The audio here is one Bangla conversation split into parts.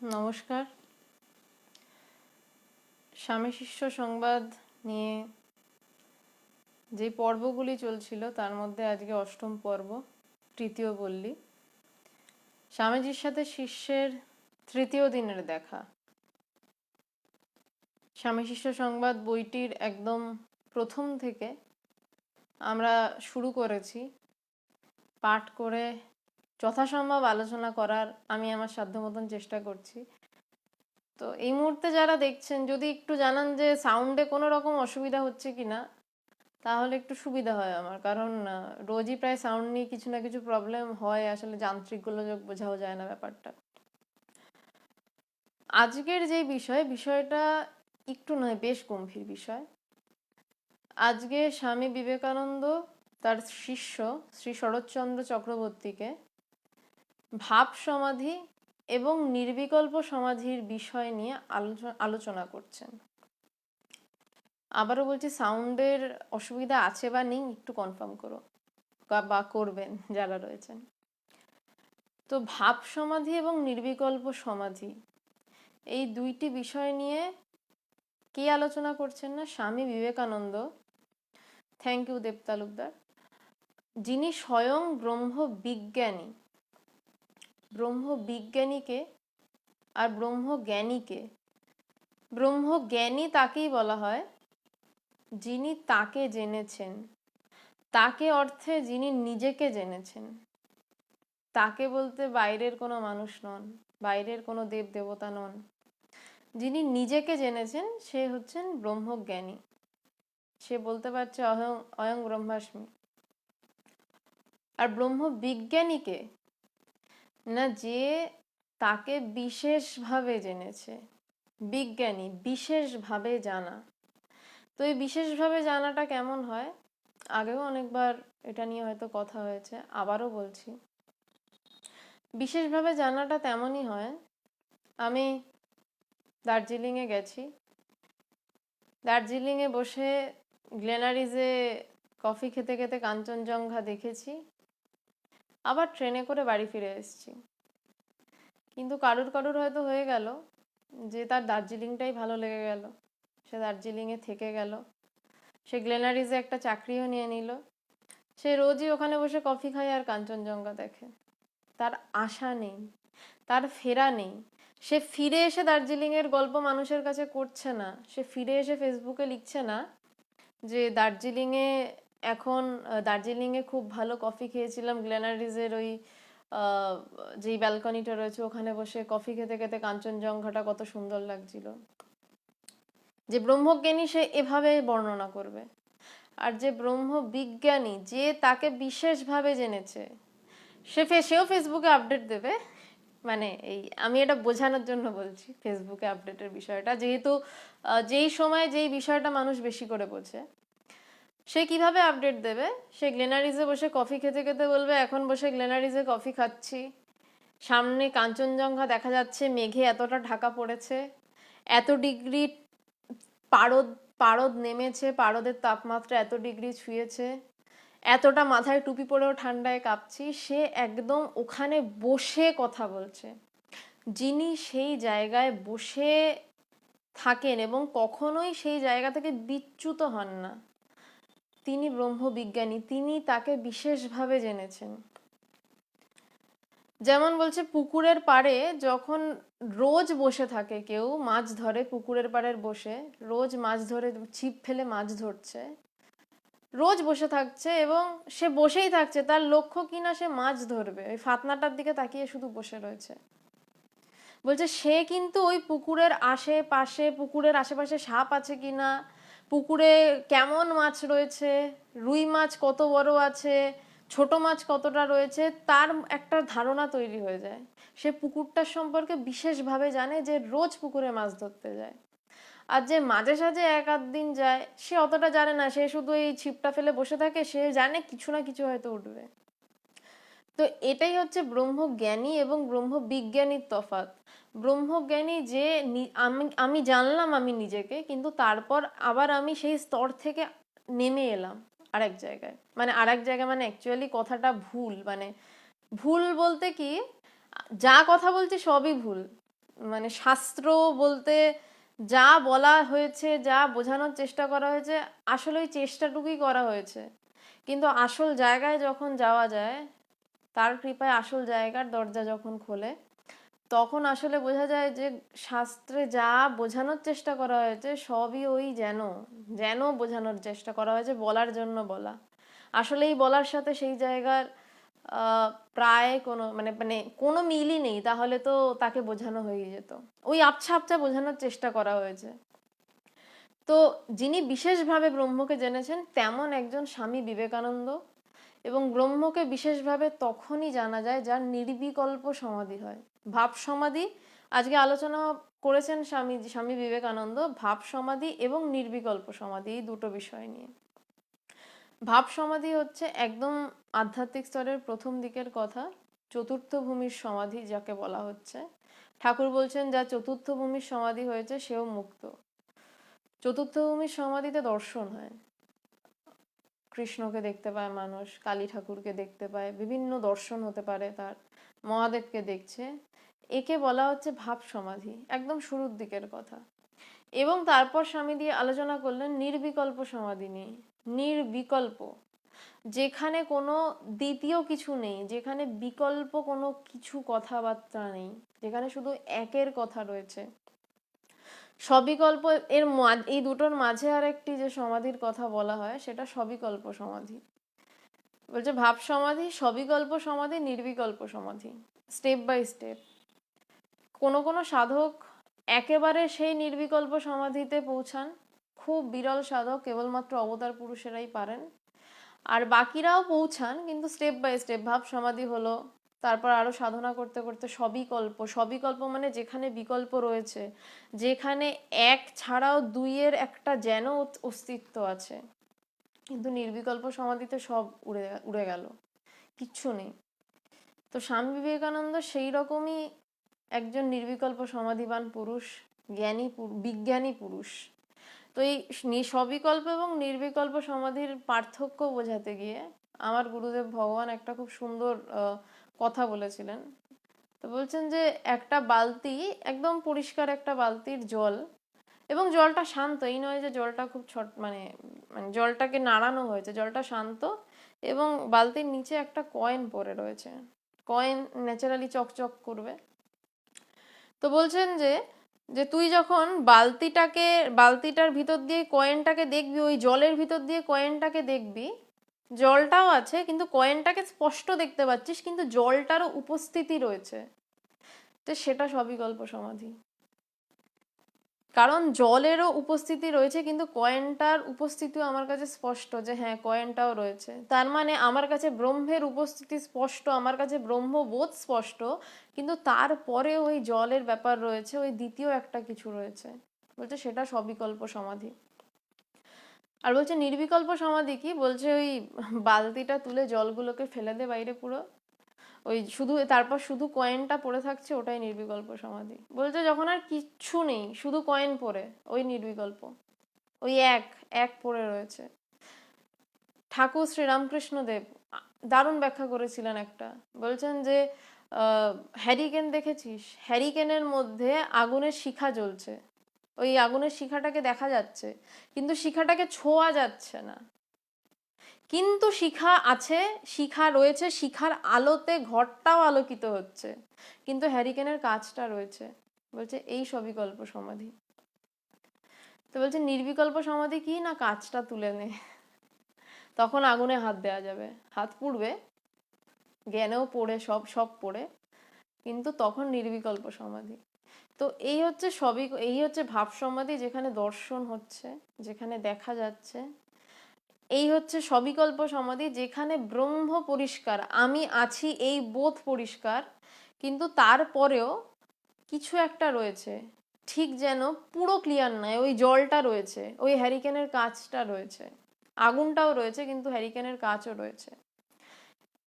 নমস্কার। স্বামী শিষ্য সংবাদ নিয়ে যে পর্বগুলি চলছিল তার মধ্যে আজকে অষ্টম পর্ব, তৃতীয় পল্লী। স্বামীজির সাথে শিষ্যের তৃতীয় দিনের দেখা। স্বামী শিষ্য সংবাদ বইটির একদম প্রথম থেকে আমরা শুরু করেছি পাঠ করে যথাসম্ভব আলোচনা করার আমি আমার সাধ্য মতন চেষ্টা করছি। তো এই মুহূর্তে যারা দেখছেন, যদি একটু জানান যে সাউন্ডে কোনো রকম অসুবিধা হচ্ছে কিনা, তাহলে একটু সুবিধা হয় আমার। কারণ রোজই প্রায় সাউন্ড নিয়ে কিছু না কিছু প্রবলেম হয়, আসলে যান্ত্রিক গোলযোগ বোঝাও যায় না ব্যাপারটা। আজকের যে বিষয়টা একটু নয়, বেশ গম্ভীর বিষয়। আজকে স্বামী বিবেকানন্দ তার শিষ্য শ্রী শরৎচন্দ্র চক্রবর্তীকে ভাব সমাধি এবং নির্বিকল্প সমাধির বিষয় নিয়ে আলোচনা করছেন। আবারও বলছি, সাউন্ডের অসুবিধা আছে বা নেই একটু কনফার্ম করো বা করবেন যারা রয়েছেন। তো ভাব সমাধি এবং নির্বিকল্প সমাধি, এই দুইটি বিষয় নিয়ে কে আলোচনা করছেন না? স্বামী বিবেকানন্দ। থ্যাংক ইউ দেব তালুকদার, যিনি স্বয়ং ব্রহ্মবিজ্ঞানী। ব্রহ্মবিজ্ঞানীকে আর ব্রহ্মজ্ঞানীকে, ব্রহ্মজ্ঞানী তাকেই বলা হয় যিনি তাকে জেনেছেন। তাকে অর্থে যিনি নিজেকে জেনেছেন। তাকে বলতে বাইরের কোনো মানুষ নন, বাইরের কোনো দেব দেবতা নন। যিনি নিজেকে জেনেছেন সে হচ্ছেন ব্রহ্মজ্ঞানী। সে বলতে পারছে অহং অয়ং ব্রহ্মাস্মি। আর ব্রহ্মবিজ্ঞানীকে না, যে তাকে বিশেষভাবে জেনেছে। বিজ্ঞানী বিশেষভাবে জানা। তো এই বিশেষভাবে জানাটা কেমন হয়? আগেও অনেকবার এটা নিয়ে হয়তো কথা হয়েছে, আবারও বলছি। বিশেষভাবে জানাটা তেমনই হয়, আমি দার্জিলিংয়ে গেছি। দার্জিলিংয়ে বসে গ্লেনারিজে কফি খেতে খেতে কাঞ্চনজঙ্ঘা দেখেছি, আবার ট্রেনে করে বাড়ি ফিরে এসেছি। কিন্তু কারুর হয়তো হয়ে গেল যে তার দার্জিলিংটাই ভালো লেগে গেল, সে দার্জিলিংয়ে থেকে গেল, সে গ্লেনারিজে একটা চাকরিও নিয়ে নিল, সে রোজই ওখানে বসে কফি খায় আর কাঞ্চনজঙ্ঘা দেখে। তার আশা নেই, তার ফেরা নেই। সে ফিরে এসে দার্জিলিংয়ের গল্প মানুষের কাছে করছে না। সে ফিরে এসে ফেসবুকে লিখছে না যে দার্জিলিংয়ে খুব ভালো কফি খেয়েছিলাম, গ্লেনারিজের ওই যেই ব্যালকনিটা রয়েছে ওখানে বসে কফি খেতে খেতে কাঞ্চনজঙ্ঘাটা কত সুন্দর লাগছিল। যে ব্রহ্মজ্ঞানী সে এভাবে বর্ণনা করবে। আর যে ব্রহ্মবিজ্ঞানী, যে তাকে বিশেষভাবে জেনেছে, সেও ফেসবুকে আপডেট দেবে। মানে এই আমি এটা বোঝানোর জন্য বলছি ফেসবুকে আপডেটের বিষয়টা, যেহেতু যেই সময় যেই বিষয়টা মানুষ বেশি করে বোঝে, সে কিভাবে আপডেট দেবে? সে গ্লেনারিজে বসে কফি খেতে খেতে বলবে, এখন বসে গ্লেনারিজে কফি খাচ্ছি, সামনে কাঞ্চনজঙ্ঘা দেখা যাচ্ছে, মেঘে এতটা ঢাকা পড়েছে, এত ডিগ্রি পারদ পারদ নেমেছে, পারদের তাপমাত্রা এত ডিগ্রি ছুঁয়েছে, এতটা মাথায় টুপি পরেও ঠান্ডায় কাঁপছি। সে একদম ওখানে বসে কথা বলছে। যিনি সেই জায়গায় বসে থাকেন এবং কখনোই সেই জায়গা থেকে বিচ্যুত হন না, তিনি ব্রহ্মবিজ্ঞানী। তিনি তাকে বিশেষভাবে জেনেছেন। যেমন বলছে, পুকুরের পাড়ে যখন রোজ বসে থাকে কেউ, মাছ ধরে, পুকুরের পাড়ের বসে রোজ মাছ ধরে, ছিপ ফেলে মাছ ধরছে, রোজ বসে থাকছে এবং সে বসেই থাকছে, তার লক্ষ্য কিনা সে মাছ ধরবে, ওই ফাতনাটার দিকে তাকিয়ে শুধু বসে রয়েছে। বলছে সে কিন্তু ওই পুকুরের আশেপাশে সাপ আছে কিনা, পুকুরে কেমন মাছ রয়েছে, রুই মাছ কত বড় আছে, ছোট মাছ কতটা রয়েছে, তার একটা ধারণা তৈরি হয়ে যায়। সে পুকুরটার সম্পর্কে বিশেষভাবে জানে, যে রোজ পুকুরে মাছ ধরতে যায়। আর যে মাঝে সাঝে এক আধ দিন যায়, সে অতটা জানে না, সে শুধু এই ছিপটা ফেলে বসে থাকে, সে জানে কিছু না কিছু হয়তো উঠবে। তো এটাই হচ্ছে ব্রহ্মজ্ঞানী এবং ব্রহ্মবিজ্ঞানীর তফাৎ। ব্রহ্মজ্ঞানী যে আমি জানলাম আমি নিজেকে, কিন্তু তারপর আবার আমি সেই স্তর থেকে নেমে এলাম আরেক জায়গায়। মানে আরেক জায়গায় মানে অ্যাকচুয়ালি কথাটা ভুল, মানে ভুল বলতে কি, যা কথা বলছি সবই ভুল। মানে শাস্ত্র বলতে যা বলা হয়েছে, যা বোঝানোর চেষ্টা করা হয়েছে, আসলে ওই চেষ্টাটুকুই করা হয়েছে। কিন্তু আসল জায়গায় যখন যাওয়া যায়, তার কৃপায় আসল জায়গার দরজা যখন খোলে, তখন আসলে বোঝা যায় যে শাস্ত্রে যা বোঝানোর চেষ্টা করা হয়েছে সবই ওই যেন যেন বোঝানোর চেষ্টা করা হয়েছে, বলার জন্য বলা। আসলে এই বলার সাথে সেই জায়গার প্রায় কোনো মানে মানে কোনো মিলই নেই, তাহলে তো তাকে বোঝানো হয়ে যেত। ওই আবছা আবছা বোঝানোর চেষ্টা করা হয়েছে। তো যিনি বিশেষভাবে ব্রহ্মকে জেনেছেন তেমন একজন স্বামী বিবেকানন্দ। এবং ব্রহ্মকে বিশেষভাবে তখনই জানা যায় যার নির্বিকল্প সমাধি হয়। ভাব সমাধি আজকে আলোচনা করেছেন স্বামী বিবেকানন্দ, ভাব সমাধি এবং নির্বিকল্প সমাধি, এই দুটো বিষয় নিয়ে। ভাব সমাধি হচ্ছে একদম আধ্যাত্মিক স্তরের প্রথম দিকের কথা, চতুর্থ ভূমির সমাধি যাকে বলা হচ্ছে। ঠাকুর বলছেন যা চতুর্থ ভূমির সমাধি হয়েছে সেও মুক্ত। চতুর্থ ভূমির সমাধিতে দর্শন হয়, কৃষ্ণকে দেখতে পায় মানুষ, কালী ঠাকুরকে দেখতে পায়, বিভিন্ন দর্শন হতে পারে তার, মহাদেবকে দেখছে। একে বলা হচ্ছে ভাব সমাধি, একদম শুরুর দিকের কথা। এবং তারপর স্বামী দিয়ে আলোচনা করলেন নির্বিকল্প সমাধি নিয়ে। নির্বিকল্প, যেখানে কোনো দ্বিতীয় কিছু নেই, যেখানে বিকল্প কোনো কিছু কথাবার্তা নেই, যেখানে শুধু একের কথা রয়েছে। সবিকল্প এর এই দুটোর মাঝে আর একটি যে সমাধির কথা বলা হয় সেটা সবিকল্প সমাধি। বলছে ভাব সমাধি, সবিকল্প সমাধি, নির্বিকল্প সমাধি, স্টেপ বাই স্টেপ। কোনো কোনো সাধক একেবারে সেই নির্বিকল্প সমাধিতে পৌঁছান, খুব বিরল সাধক, কেবলমাত্র অবতার পুরুষেরাই পারেন। আর বাকিরাও পৌঁছান, কিন্তু স্টেপ বাই স্টেপ। ভাব সমাধি হলো, তারপর আরো সাধনা করতে করতে সবিকল্প। সবিকল্প মানে যেখানে বিকল্প রয়েছে, যেখানে এক ছাড়াও দুইয়ের একটা যেন অস্তিত্ব আছে। কিন্তু নির্বিকল্প সমাধিতে সব উড়ে উড়ে গেল, কিচ্ছু নেই। তো স্বামী বিবেকানন্দ সেই রকমই একজন নির্বিকল্প সমাধিবান পুরুষ, জ্ঞানী বিজ্ঞানী পুরুষ। তো এই সবিকল্প এবং নির্বিকল্প সমাধির পার্থক্য বোঝাতে গিয়ে আমার গুরুদেব ভগবান একটা খুব সুন্দর কথা বলেছিলেন। তো বলছেন যে একটা বালতি, একদম পরিষ্কার একটা বালতির জল, এবং জলটা শান্ত, এই নয় যে জলটা খুব মানে মানে জলটাকে নাড়ানো হয়েছে, জলটা শান্ত, এবং বালতির নিচে একটা কয়েন পড়ে রয়েছে। কয়েন ন্যাচারালি চকচক করবে। তো বলছেন যে যে তুই যখন বালতিটার ভিতর দিয়ে কয়েনটাকে দেখবি, ওই জলের ভিতর দিয়ে কয়েনটাকে দেখবি, জলটাও আছে কিন্তু কয়েনটাকে স্পষ্ট দেখতে পাচ্ছিস, কিন্তু জলটারও উপস্থিতি রয়েছে। তো সেটা সবিকল্প সমাধি। কারণ জলেরও উপস্থিতি রয়েছে, কিন্তু কয়েনটার উপস্থিতিও আমার কাছে স্পষ্ট, যে হ্যাঁ কয়েনটাও রয়েছে। তার মানে আমার কাছে ব্রহ্মের উপস্থিতি স্পষ্ট, আমার কাছে ব্রহ্মবোধ স্পষ্ট, কিন্তু তারপরে ওই জলের ব্যাপার রয়েছে, ওই দ্বিতীয় একটা কিছু রয়েছে। বলছে সেটা সবিকল্প সমাধি। আর বলছে নির্বিকল্প সমাধি কি, বলছে ওই বালতিটা তুলে জলগুলোকে ফেলে দে বাইরে পুরো, ওই শুধু তারপর শুধু কয়েনটা পড়ে থাকছে, ওটাই নির্বিকল্প সমাধি। বলছে যখন আর কিচ্ছু নেই, শুধু কয়েন পড়ে, ওই নির্বিকল্প, ওই এক এক পড়ে রয়েছে। ঠাকুর শ্রীরামকৃষ্ণ দেব দারুণ ব্যাখ্যা করেছিলেন একটা। বলছেন যে হ্যারিকেন দেখেছিস, হ্যারিকেনের মধ্যে আগুনের শিখা জ্বলছে, ওই আগুনের শিখাটাকে দেখা যাচ্ছে কিন্তু শিখাটাকে ছোঁয়া যাচ্ছে না, কিন্তু শিখা আছে, শিখা রয়েছে, শিখার আলোতে ঘরটাও আলোকিত হচ্ছে, কিন্তু হ্যারিকেনের কাজটা রয়েছে। বলছে এই সবিকল্প সমাধি। তো বলছে নির্বিকল্প সমাধি কি না, কাজটা তুলে নে, তখন আগুনে হাত দেওয়া যাবে, হাত পুড়বে, জ্ঞানেও পড়ে, সব সব পড়ে, কিন্তু তখন নির্বিকল্প সমাধি। তো এই হচ্ছে ভাব সমাধি, যেখানে দর্শন হচ্ছে, যেখানে দেখা যাচ্ছে। এই হচ্ছে সবিকল্প সমাধি, যেখানে ব্রহ্ম পরিষ্কার, আমি আছি এই বোধ পরিষ্কার, কিন্তু তারপরেও কিছু একটা রয়েছে, ঠিক যেন পুরো ক্লিয়ার নয়, ওই জলটা রয়েছে, ওই হ্যারিকেনের কাঁচটা রয়েছে, আগুনটাও রয়েছে, কিন্তু হ্যারিকেনের কাঁচও রয়েছে।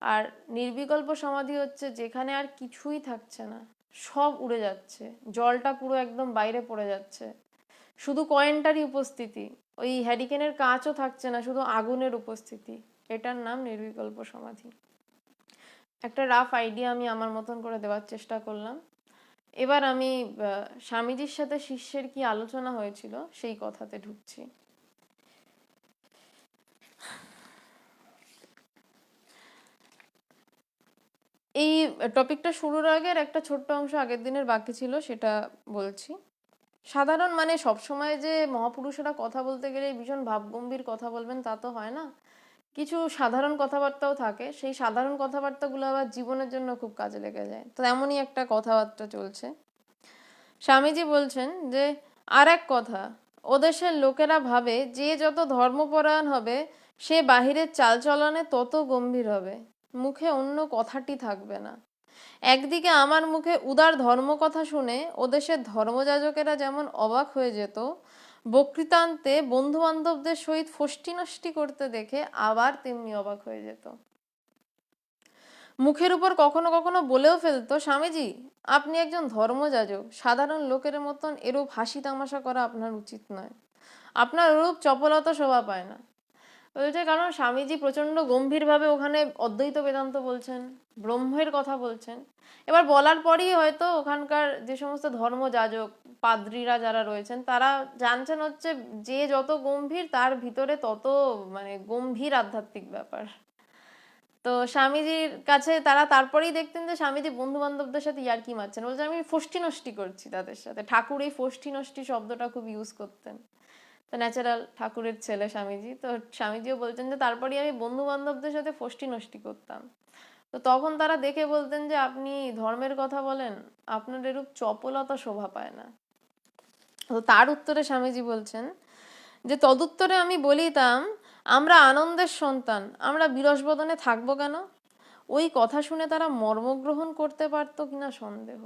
আর নির্বিকল্প সমাধি হচ্ছে যেখানে আর কিছুই থাকছে না, সব উড়ে যাচ্ছে, জলটা পুরো একদম বাইরে পড়ে যাচ্ছে, শুধু কয়েনটারই উপস্থিতি, ওই হ্যারিকেনের কাঁচও থাকছে না, শুধু আগুনের উপস্থিতি। এটার নাম নির্বিকল্প সমাধি। একটা রাফ আইডিয়া আমি আমার মতন করে দেওয়ার চেষ্টা করলাম। এবার আমি স্বামীজির সাথে শিষ্যের কি আলোচনা হয়েছিল সেই কথাতে ঢুকছি। এই টপিকটা শুরুর আগের একটা ছোট্ট অংশ আগের দিনের বাকি ছিল, সেটা বলছি। সাধারণ মানে সবসময় যে মহাপুরুষেরা কথা বলতে গেলে ভীষণ ভাবগম্ভীর কথা বলবেন তা তো হয় না, কিছু সাধারণ কথাবার্তাও থাকে, সেই সাধারণ কথাবার্তাগুলো আবার জীবনের জন্য খুব কাজে লেগে যায়। তো এমনই একটা কথাবার্তা চলছে। স্বামীজি বলছেন যে আর এক কথা, ওদেশের লোকেরা ভাবে যে যত ধর্মপরায়ণ হবে সে বাহিরের চালচলনে তত গম্ভীর হবে, মুখে অন্য কথাটি থাকবে না। একদিকে আমার মুখে উদার ধর্মকথা শুনে ওদেশের ধর্মযাজকেরা যেমন অবাক হয়ে যেত, বক্তৃতান্তে বন্ধু বান্ধবদের সহিত ফষ্টি নষ্টি করতে দেখে আবার তেমনি অবাক হয়ে যেত। মুখের উপর কখনো কখনো বলেও ফেলতো, স্বামীজি আপনি একজন ধর্মযাজক, সাধারণ লোকের মতন এরূপ হাসি তামাশা করা আপনার উচিত নয়, আপনার ওরূপ চপলতা শোভা পায় না। বলছে কারণ স্বামীজি প্রচন্ড গম্ভীরভাবে ওখানে অদ্বৈত বেদান্ত বলছেন, ব্রহ্মের কথা বলছেন। এবার বলার পরই হয়তো ওখানকার যে সমস্ত ধর্মযাজক পাদ্রীরা যারা রয়েছেন তারা জানছেন হচ্ছে যে যত গম্ভীর তার ভিতরে তত মানে গম্ভীর আধ্যাত্মিক ব্যাপার। তো স্বামীজির কাছে তারা তারপরেই দেখতেন যে স্বামীজি বন্ধু বান্ধবদের সাথে ইয়ার্কি মারছেন, বলছে আমি ফষ্টি নষ্টি করছি তাদের সাথে। ঠাকুর এই ফষ্টি নষ্টি শব্দটা খুব ইউজ করতেন। তো ন্যাচারাল ঠাকুরের ছেলে স্বামীজি, তো স্বামীজিও বলছেন যে তারপরেই আমি বন্ধু বান্ধবদের সাথে ফষ্টি নষ্টি করতাম। তো তখন তারা দেখে বলতেন যে আপনি ধর্মের কথা বলেন, আপনার এরূপ চপলতা শোভা পায় না। তো তার উত্তরে স্বামীজি বলছেন যে তদুত্তরে আমি বলিতাম, আমরা আনন্দের সন্তান, আমরা বিরসবদনে থাকবো কেন? ওই কথা শুনে তারা মর্মগ্রহণ করতে পারতো কিনা সন্দেহ।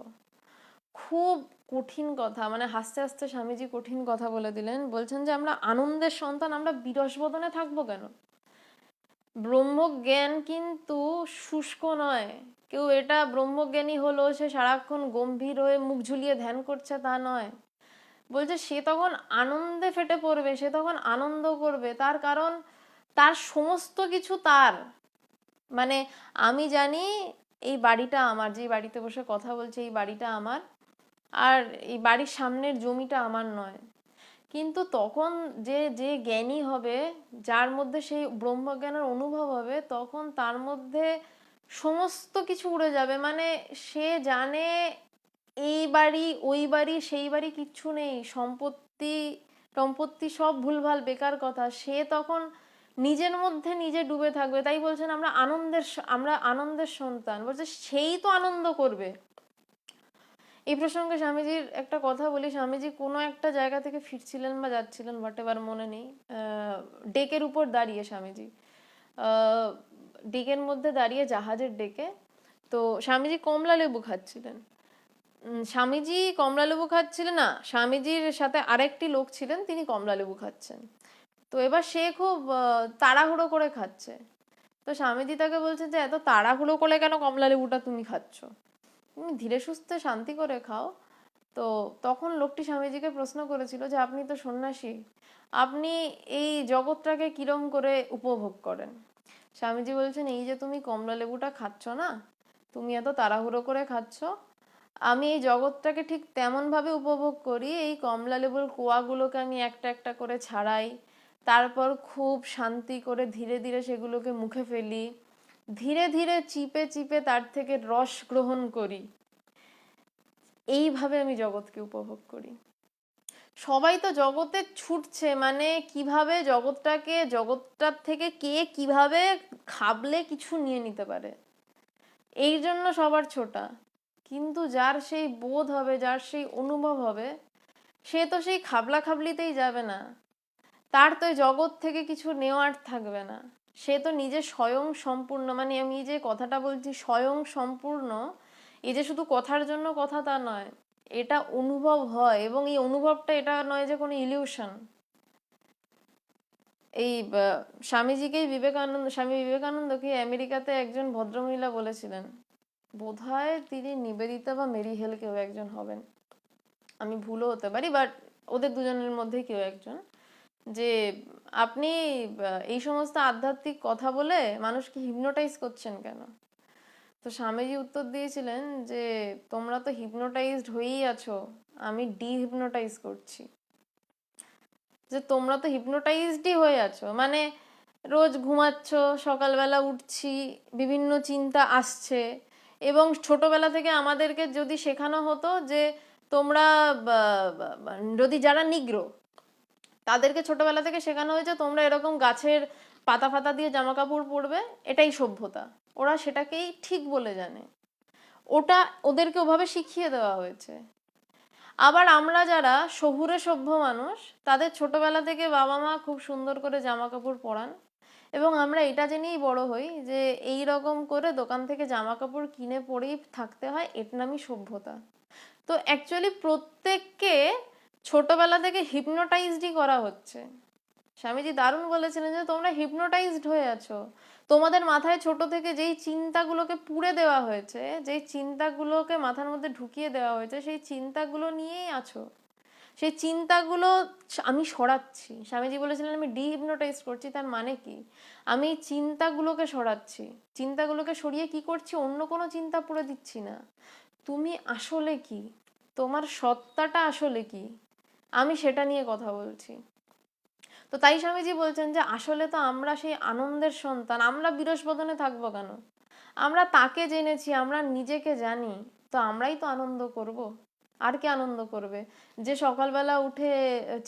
খুব কঠিন কথা, মানে হাসতে হাসতে স্বামীজি কঠিন কথা বলে দিলেন। বলছেন যে আমরা আনন্দের সন্তান, আমরা বিরসবদনে থাকবো কেন? ব্রহ্মজ্ঞান কিন্তু শুষ্ক নয়। কেউ এটা ব্রহ্মজ্ঞানী হলো সে সারাক্ষণ গম্ভীর হয়ে মুখ ঝুলিয়ে ধ্যান করছে তা নয়। বলছে সে তখন আনন্দে ফেটে পড়বে, সে তখন আনন্দ করবে, তার কারণ তার সমস্ত কিছু তার। মানে আমি জানি এই বাড়িটা আমার, যে বাড়িতে বসে কথা বলছি এই বাড়িটা আমার, আর এই বাড়ির সামনের জমিটা আমার নয়। কিন্তু তখন যে যে জ্ঞানী হবে, যার মধ্যে সেই ব্রহ্মজ্ঞানের অনুভব হবে, তখন তার মধ্যে সমস্ত কিছু উড়ে যাবে। মানে সে জানে এই বাড়ি ওই বাড়ি সেই বাড়ি কিচ্ছু নেই, সম্পত্তি সম্পত্তি সব ভুলভাল বেকার কথা। সে তখন নিজের মধ্যে নিজে ডুবে থাকবে। তাই বলছেন আমরা আনন্দের সন্তান। বলছে সেই তো আনন্দ করবে। এই প্রসঙ্গে স্বামীজির একটা কথা বলি। স্বামীজি কোনো একটা জায়গা থেকে ফিরছিলেন বা যাচ্ছিলেন, হোয়াট এভার মনে নেই, ডেকের উপর দাঁড়িয়ে স্বামীজি ডেকের মধ্যে দাঁড়িয়ে, জাহাজের ডেকে। তো স্বামীজি কমলা লেবু খাচ্ছিলেন। স্বামীজি কমলা লেবু খাচ্ছিলেন না, স্বামীজির সাথে আরেকটি লোক ছিলেন, তিনি কমলা লেবু খাচ্ছেন। তো এবার সে খুব তাড়াহুড়ো করে খাচ্ছে। তো স্বামীজি তাকে বলছে যে এত তাড়াহুড়ো করে কেন কমলা লেবুটা তুমি খাচ্ছ, তুমি ধীরে সুস্থে শান্তি করে খাও। তো তখন লোকটি স্বামীজিকে প্রশ্ন করেছিল যে আপনি তো সন্ন্যাসী, আপনি এই জগৎটাকে কিরম করে উপভোগ করেন? স্বামীজি বলছেন এই যে তুমি কমলা লেবুটা খাচ্ছ না, তুমি এত তাড়াহুড়ো করে খাচ্ছ, আমি এই জগৎটাকে ঠিক তেমন ভাবে উপভোগ করি। এই কমলা লেবুর কোয়াগুলোকে আমি একটা একটা করে ছাড়াই, তারপর খুব শান্তি করে ধীরে ধীরে সেগুলোকে মুখে ফেলি, ধীরে ধীরে চিপে চিপে তার থেকে রস গ্রহণ করি। এইভাবে আমি জগৎকে উপভোগ করি। সবাই তো জগতে ছুটছে, মানে কিভাবে জগৎটার থেকে কে কিভাবে খাবলে কিছু নিয়ে নিতে পারে, এই জন্য সবার ছোটা। কিন্তু যার সেই বোধ হবে, যার সেই অনুভব হবে, সে তো সেই খাবলা খাবলিতেই যাবে না, তার তো জগৎ থেকে কিছু নেওয়ার থাকবে না। সে তো নিজে স্বয়ং সম্পূর্ণ। মানে আমি যে কথাটা বলছি স্বয়ং সম্পূর্ণ, এই যে শুধু কথার জন্য কথা তা নয়, এটা অনুভব হয়। এবং এই অনুভবটা এটা নয় যে কোনো ইলিউশন। এই স্বামীজিকেই স্বামী বিবেকানন্দকে আমেরিকাতে একজন ভদ্রমহিলা বলেছিলেন, বোধহয় তিনি নিবেদিতা বা মেরি হেল কেউ একজন হবেন, আমি ভুলও হতে পারি, বাট ওদের দুজনের মধ্যে কেউ একজন, যে আপনি এই সমস্ত আধ্যাত্মিক কথা বলে মানুষকে হিপনোটাইজ করছেন কেন? তো স্বামীজি উত্তর দিয়েছিলেন যে তোমরা তো হিপনোটাইজড হয়েই আছো, আমি ডিহিপনোটাইজ করছি। যে তোমরা তো হিপনোটাইজডই হয়ে আছো, মানে রোজ ঘুমাচ্ছ, সকালবেলা উঠছি, বিভিন্ন চিন্তা আসছে। এবং ছোটবেলা থেকে আমাদেরকে যদি শেখানো হতো যে তোমরা যদি যারা নিগ্রো, তাদেরকে ছোটবেলা থেকে শেখানো হয়েছে তোমরা এরকম গাছের পাতা ফাতা দিয়ে জামা কাপড় পরবে, এটাই সভ্যতা। ওরা সেটাকেই ঠিক বলে জানে, ওটা ওদেরকে ওভাবে শিখিয়ে দেওয়া হয়েছে। আবার আমরা যারা শহুরে সভ্য মানুষ, তাদের ছোটবেলা থেকে বাবা মা খুব সুন্দর করে জামা কাপড় পরান, এবং আমরা এটা জেনেই বড় হই যে এই রকম করে দোকান থেকে জামা কাপড় কিনে পরেই থাকতে হয়, এর নামই সভ্যতা। তো অ্যাকচুয়ালি প্রত্যেককে ছোটবেলা থেকে হিপনোটাইজডই করা হচ্ছে। স্বামীজি দারুণ বলেছিলেন যে তোমরা হিপনোটাইজড হয়ে আছো, তোমাদের মাথায় ছোট থেকে যেই চিন্তাগুলোকে পুড়ে দেওয়া হয়েছে, যেই চিন্তাগুলোকে মাথার মধ্যে ঢুকিয়ে দেওয়া হয়েছে, সেই চিন্তাগুলো নিয়েই আছো। সেই চিন্তাগুলো আমি সরাচ্ছি। স্বামীজি বলেছিলেন আমি ডিহিপনোটাইজ করছি। তার মানে কি? আমি চিন্তাগুলোকে সরাচ্ছি। চিন্তাগুলোকে সরিয়ে কি করছি? অন্য কোনো চিন্তা পুড়ে দিচ্ছি না। তুমি আসলে কি, তোমার সত্তাটা আসলে কি, আমি সেটা নিয়ে কথা বলছি। তো তাই স্বামীজি বলছেন যে আসলে তো আমরা সেই আনন্দের সন্তান, আমরা বিরস বদনে থাকবো কেন? আমরা তাকে জেনেছি, আমরা নিজেকে জানি, তো আমরাই তো আনন্দ করব। আর কে আনন্দ করবে? যে সকালবেলা উঠে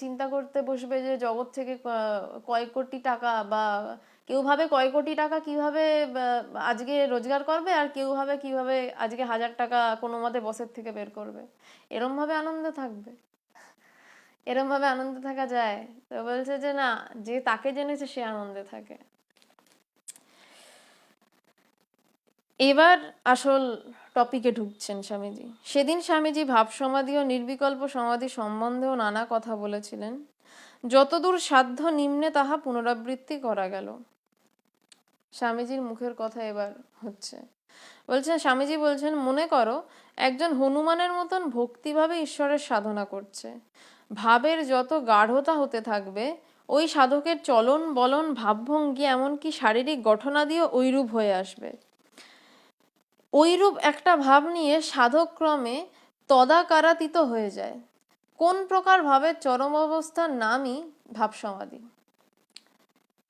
চিন্তা করতে বসবে যে জগৎ থেকে কয়েক কোটি টাকা, বা কেউ ভাবে কয়েক কোটি টাকা কিভাবে আজকে রোজগার করবে, আর কেউ ভাবে কিভাবে আজকে 1000 টাকা কোনো মতে বসের থেকে বের করবে। এরম ভাবে আনন্দে থাকবে? এরম ভাবে আনন্দে থাকা যায়? তো বলছে যে না, যে তাকে জেনেছে সে আনন্দে থাকে। এবার আসল টপিকে ঢুকছেন স্বামীজি। সেদিন স্বামীজি ভাব সমাধি ও নির্বিকল্প সমাধি সম্বন্ধেও নানা কথা বলেছিলেন, যতদূর সাধ্য নিম্নে তাহা পুনরাবৃত্তি করা গেল। স্বামীজির মুখের কথা এবার হচ্ছে। বলছেন, স্বামীজি বলছেন, মনে করো একজন হনুমানের মতন ভক্তিভাবে ঈশ্বরের সাধনা করছে। ভাবের যত গাঢ়তা হতে থাকবে, ওই সাধকের চলন বলন ভাবভঙ্গি এমনকি শারীরিক গঠনাদিও ওইরূপ হয়ে আসবে। ওইরূপ একটা ভাব নিয়ে সাধক ক্রমে তদাকারাতীত হয়ে যায়। কোন প্রকার ভাবের চরম অবস্থার নামই ভাব সমাধি।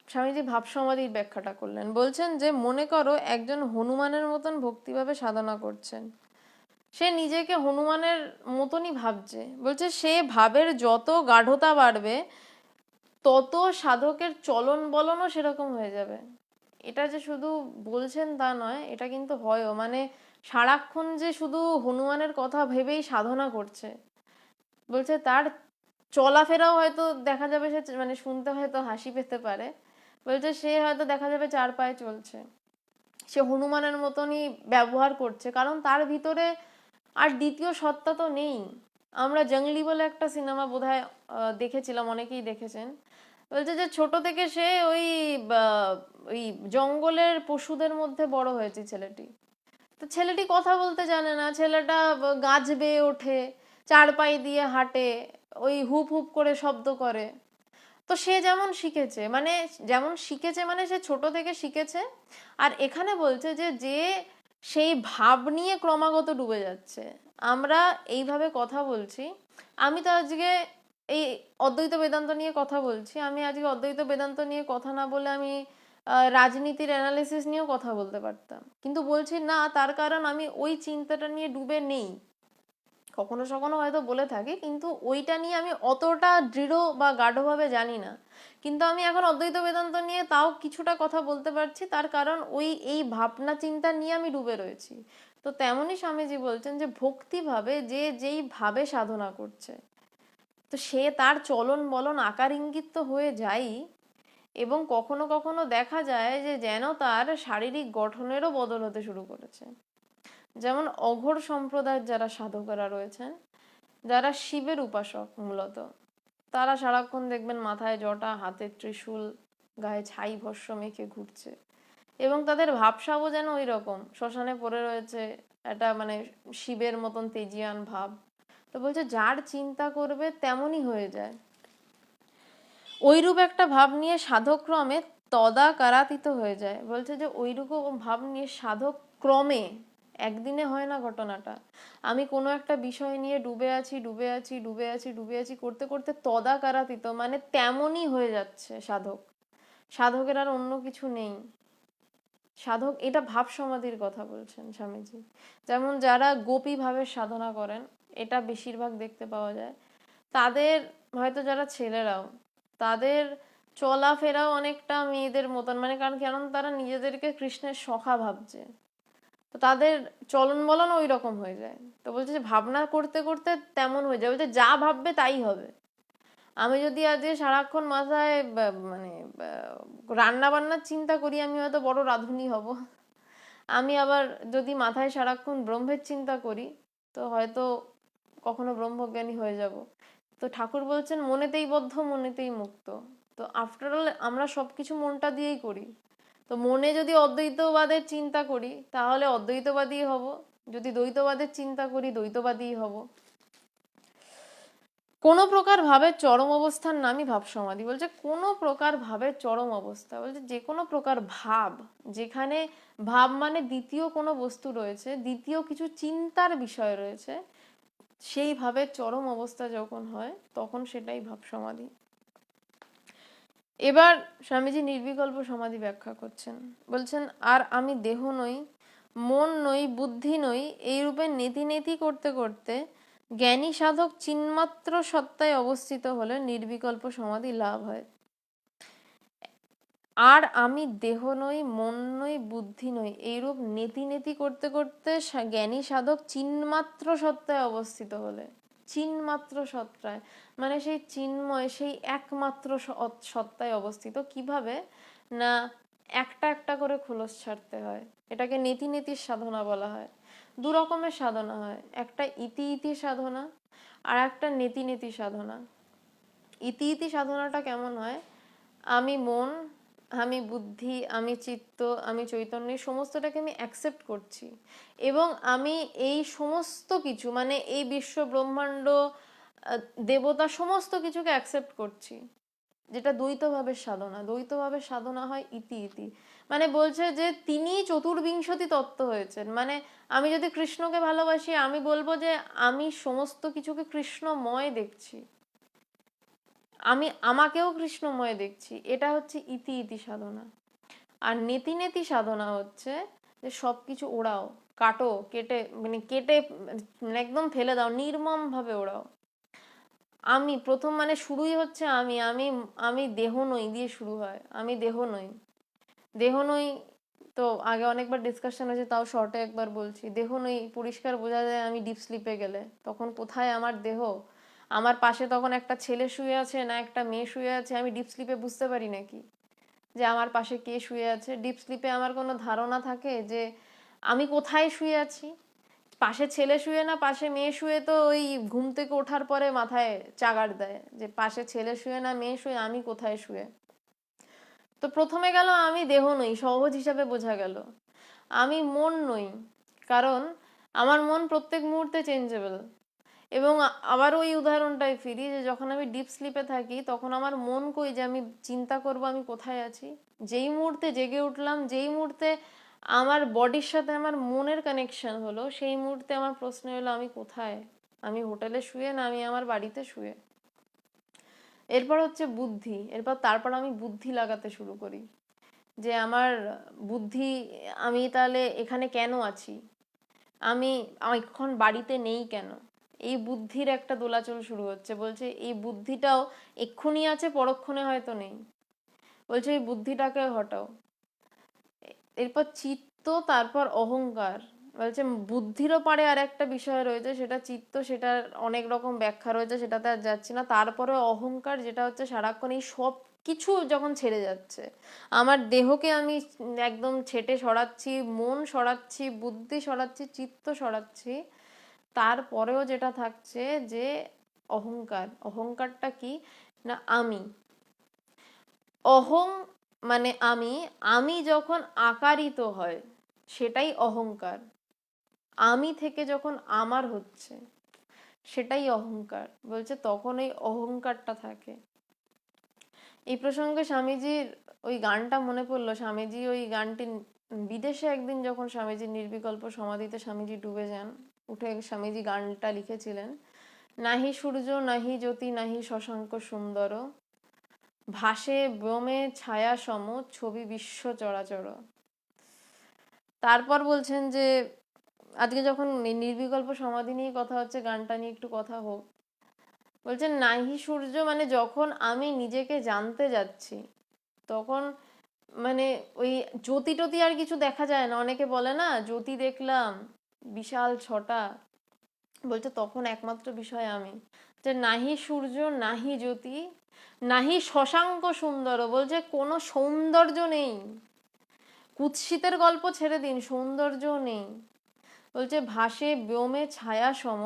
স্বামীজি ভাব সমাধির ব্যাখ্যাটা করলেন। বলছেন যে মনে করো একজন হনুমানের মতন ভক্তিভাবে সাধনা করছেন। সে নিজেকে হনুমানের মতনই ভাবছে। বলছে সে ভাবের যত গাঢ়তা বাড়বে, তত সাধকের চলন বলনও সেরকম হয়ে যাবে। এটা যে শুধু বলছেন তা নয়, এটা কিন্তু হয়ও। মানে সারাক্ষণ যে শুধু হনুমানের কথা ভেবেই সাধনা করছে, বলছে তার চলাফেরাও হয়তো দেখা যাবে, সে মানে শুনতে হয়তো হাসি পেতে পারে, বলছে সে হয়তো দেখা যাবে 4 পায়ে চলছে, সে হনুমানের মতনই ব্যবহার করছে, কারণ তার ভিতরে আর দ্বিতীয় সত্তা তো নেই। আমরা জঙ্গলি বলে একটা সিনেমা বোধহয় দেখেছিলাম, অনেকেই দেখেছেন। বলছে যে ছোট থেকে সে ওই জঙ্গলের পশুদের মধ্যে বড় হয়েছে ছেলেটি। তো ছেলেটি কথা বলতে জানে না, ছেলেটা গাছ বেয়ে ওঠে, 4 পায়ে দিয়ে হাঁটে, ওই হুপ হুপ করে শব্দ করে। তো সে যেমন শিখেছে, মানে যেমন শিখেছে মানে সে ছোট থেকে শিখেছে। আর এখানে বলছে যে যে সেই ভাব নিয়ে ক্রমাগত ডুবে যাচ্ছে। আমরা এইভাবে কথা বলছি। আমি তো আজকে এই অদ্বৈত বেদান্ত নিয়ে কথা বলছি, আমি আজকে অদ্বৈত বেদান্ত নিয়ে কথা না বলে আমি রাজনীতির অ্যানালিসিস নিয়েও কথা বলতে পারতাম, কিন্তু বলছি না, তার কারণ আমি ওই চিন্তাটা নিয়ে ডুবে নেই। কখনো কখনো হয়তো বলে থাকি, কিন্তু ওইটা নিয়ে আমি অতটা দৃঢ় বা গাঢ়ভাবে জানি না। কিন্তু আমি এখন অদ্বৈত বেদান্ত নিয়ে তাও কিছুটা কথা বলতে পারছি, তার কারণ এই ভাবনা চিন্তা নিয়ে আমি ডুবে রয়েছি। তো তেমনই স্বামীজি বলছেন যে ভক্তিভাবে যে যেই ভাবে সাধনা করছে, তো সে তার চলন বলন আকার ইঙ্গিত তো হয়ে যায়। এবং কখনো কখনো দেখা যায় যে যেন তার শারীরিক গঠনেরও বদল হতে শুরু করেছে। যেমন অঘোর সম্প্রদায়ের যারা সাধকেরা রয়েছেন, যারা শিবের উপাসক মূলত, তারা সারাক্ষণ দেখবেন মাথায় জটা, হাতে ত্রিশূল, গায়ে ছাই ভস্য মেখে ঘুরছে, এবং তাদের ভাবসাবও যেন ওই রকম শ্মশানে পড়ে রয়েছে, একটা মানে শিবের মতন তেজিয়ান ভাব। তো বলছে যার চিন্তা করবে তেমনই হয়ে যায়। ওইরূপ একটা ভাব নিয়ে সাধক ক্রমে তদাকারাতীত হয়ে যায়। বলছে যে ওইরূপ ভাব নিয়ে সাধক ক্রমে, একদিনে হয় না ঘটনাটা। আমি কোনো একটা বিষয় নিয়ে ডুবে আছি ডুবে আছি ডুবে আছি ডুবে আছি করতে করতে তদাকারাতীত, মানে তেমনই হয়ে যাচ্ছে সাধক। সাধকের আর অন্য কিছু নেই। সাধক, এটা ভাব সমাধির কথা বলছেন স্বামীজি। যেমন যারা গোপী ভাবের সাধনা করেন, এটা বেশিরভাগ দেখতে পাওয়া যায়। তাদের, হয়তো যারা ছেলেরাও, তাদের চলাফেরাও অনেকটা মেয়েদের মতন, মানে কারণ তারা নিজেদেরকে কৃষ্ণের সখা ভাবছে, তো তাদের চলন বলন ওই রকম হয়ে যায়। তো বলছে যে ভাবনা করতে করতে তেমন হয়ে যায়, বলছে যা ভাববে তাই হবে। আমি যদি আজকে সারাক্ষণ মাথায় মানে রান্না বান্নার চিন্তা করি, আমি হয়তো বড় রাঁধুনি হব। আমি আবার যদি মাথায় সারাক্ষণ ব্রহ্মের চিন্তা করি, তো হয়তো কখনো ব্রহ্মজ্ঞানী হয়ে যাব। তো ঠাকুর বলছেন মনেতেই বদ্ধ মনেতেই মুক্ত। তো আফটার অল আমরা সবকিছু মনটা দিয়েই করি। তো মনে যদি অদ্বৈতবাদের চিন্তা করি তাহলে অদ্বৈতবাদী হব, যদি দ্বৈতবাদের চিন্তা করি দ্বৈতবাদী হব। কোনো প্রকার ভাবের চরম অবস্থার নামই ভাব সমাধি। বলছে কোনো প্রকার ভাবের চরম অবস্থা, বলছে যে কোনো প্রকার ভাব, যেখানে ভাব মানে দ্বিতীয় কোনো বস্তু রয়েছে, দ্বিতীয় কিছু চিন্তার বিষয় রয়েছে, সেই ভাবের চরম অবস্থা যখন হয় তখন সেটাই ভাব সমাধি। এবার স্বামীজি নির্বিকল্প সমাধি ব্যাখ্যা করছেন, বলছেন আর আমি দেহ নই, মন নই, বুদ্ধি নই, এই রূপে নেতি নেতি করতে করতে জ্ঞানী সাধক চিন্মাত্র সত্তায় অবস্থিত হলে নির্বিকল্প সমাধি লাভ হয়। আর আমি দেহ নই, মন নই, বুদ্ধি নই, এইরূপ নেতি নেতি করতে করতে জ্ঞানী সাধক চিন্মাত্র সত্তায় অবস্থিত হলে, চিন্মাত্র সত্তায় মানে সেই চিন্ময়, সেই একমাত্র সত্তায় অবস্থিত। কিভাবে না, একটা একটা করে খোলস ছাড়তে হয়, এটাকে নেতি নেতির সাধনা বলা হয়। দু রকমের সাধনা হয়, একটা ইতি ইতি সাধনা আর একটা নেতি নেতি সাধনা। ইতি ইতি সাধনাটা কেমন হয়, আমি মন, আমি বুদ্ধি, আমি চিত্ত, আমি চৈতন্য, সমস্তটাকে আমি অ্যাকসেপ্ট করছি, এবং আমি এই সমস্ত কিছু মানে এই বিশ্ব ব্রহ্মাণ্ড দেবতা সমস্ত কিছুকে অ্যাকসেপ্ট করছি, যেটা দ্বৈতভাবের সাধনা। দ্বৈতভাবের সাধনা হয় ইতি ইতি, মানে বলছে যে তিনি চতুর্বিংশতি তত্ত্ব হয়েছেন। মানে আমি যদি কৃষ্ণকে ভালোবাসি, আমি বলবো যে আমি সমস্ত কিছুকে কৃষ্ণময় দেখছি, আমি আমাকেও কৃষ্ণময় দেখছি, এটা হচ্ছে ইতি ইতি সাধনা। আর নেতি নেতি সাধনা হচ্ছে যে সবকিছু ওড়াও, কাটো, কেটে মানে কেটে একদম ফেলে দাও, নির্মম ভাবে ওড়াও। আমি প্রথম মানে শুরুই হচ্ছে আমি আমি আমি দেহ নই দিয়ে শুরু হয়, আমি দেহ নই, দেহ নই। তো আগে অনেকবার ডিসকাশন হয়েছে, তাও শর্টে একবার বলছি, দেহ নই পরিষ্কার বোঝা যায় আমি ডিপ স্লিপে গেলে, তখন কোথায় আমার দেহ, আমার পাশে তখন একটা ছেলে শুয়ে আছে না একটা মেয়ে শুয়ে আছে, আমি ডিপ স্লিপে বুঝতে পারি নাকি যে আমার পাশে কে শুয়ে আছে? ডিপ স্লিপে আমার কোনো ধারণা থাকে যে আমি কোথায় শুয়ে আছি? পাশে ছেলে শুয়ে না পাশে মেয়ে শুয়ে, তো ওই ঘুম থেকে ওঠার পরে মাথায় চাগার দেয় যে পাশে ছেলে শুয়ে না মেয়ে শুয়ে, আমি কোথায় শুয়ে। তো প্রথমে গেল আমি দেহ নই, সহজ হিসাবে বোঝা গেল। আমি মন নই, কারণ আমার মন প্রত্যেক মুহূর্তে চেঞ্জেবল। এবং আবার ওই উদাহরণটাই ফিরি, যে যখন আমি ডিপ স্লিপে থাকি তখন আমার মন কই যে আমি চিন্তা করব আমি কোথায় আছি। যেই মুহূর্তে জেগে উঠলাম, যেই মুহূর্তে আমার বডির সাথে আমার মনের কানেকশন হলো, সেই মুহূর্তে আমার প্রশ্ন হলো আমি কোথায়, আমি হোটেলে শুয়ে না আমি আমার বাড়িতে শুয়ে। এরপর হচ্ছে বুদ্ধি, তারপর আমি বুদ্ধি লাগাতে শুরু করি যে আমার বুদ্ধি, আমি তাহলে এখানে কেন আছি, আমি এখন বাড়িতে নেই কেন, এই বুদ্ধির একটা দোলাচল শুরু হচ্ছে। বলছে এই বুদ্ধিটাও এক্ষুনি আছে, পরক্ষণে হয়তো নেই। বলছে এই বুদ্ধিটাকে হটাও। এরপর চিত্ত, তারপর অহংকার। বলছে বুদ্ধিরও পারে আর একটা বিষয় রয়েছে, সেটা চিত্ত, সেটার অনেক রকম ব্যাখ্যা রয়েছে, সেটাতে আর যাচ্ছি না। তারপরে অহংকার, যেটা হচ্ছে সারাক্ষণ এই সব কিছু যখন ছেড়ে যাচ্ছে, আমার দেহকে আমি একদম ছেটে সরাচ্ছি, মন সরাচ্ছি, বুদ্ধি সরাচ্ছি, চিত্ত সরাচ্ছি, তারপরেও যেটা থাকছে যে অহংকার। অহংকারটা কি না, আমি অহং মানে আমি, আমি যখন আকারিত হয় সেটাই অহংকার। আমি থেকে যখন আমার হচ্ছে সেটাই অহংকার। বলছে তখন এই অহংকারটা থাকে। এই প্রসঙ্গে স্বামীজির ওই গানটা মনে পড়লো। স্বামীজি ওই গানটি বিদেশে একদিন যখন স্বামীজির নির্বিকল্প সমাধিতে স্বামীজি ডুবে যান, উঠে স্বামীজি গানটা লিখেছিলেন, নাহি সূর্য নাহি জ্যোতি নাহি শশাঙ্ক সুন্দর, ভাসে ব্যোমে ছায়া সম ছবি বিশ্ব চরাচর। তারপর বলছেন যে আজকে যখন নির্বিকল্প সমাধি নিয়ে কথা হচ্ছে, গানটা নিয়ে একটু কথা হোক। বলছেন নাহি সূর্য মানে যখন আমি নিজেকে জানতে যাচ্ছি, তখন মানে ওই জ্যোতি টতি আর কিছু দেখা যায় না। অনেকে বলে না জ্যোতি দেখলাম বিশাল ছটা, বলছে তখন একমাত্র বিষয় আমি। যে নাহি সূর্য নাহি জ্যোতি নাহি শশাঙ্ক সুন্দর, বলছে কোনো সৌন্দর্য নেই। কুৎসিতের গল্প ছেড়ে দিন, সৌন্দর্য নেই। বলছে ভাসে ব্যোমে ছায়া সম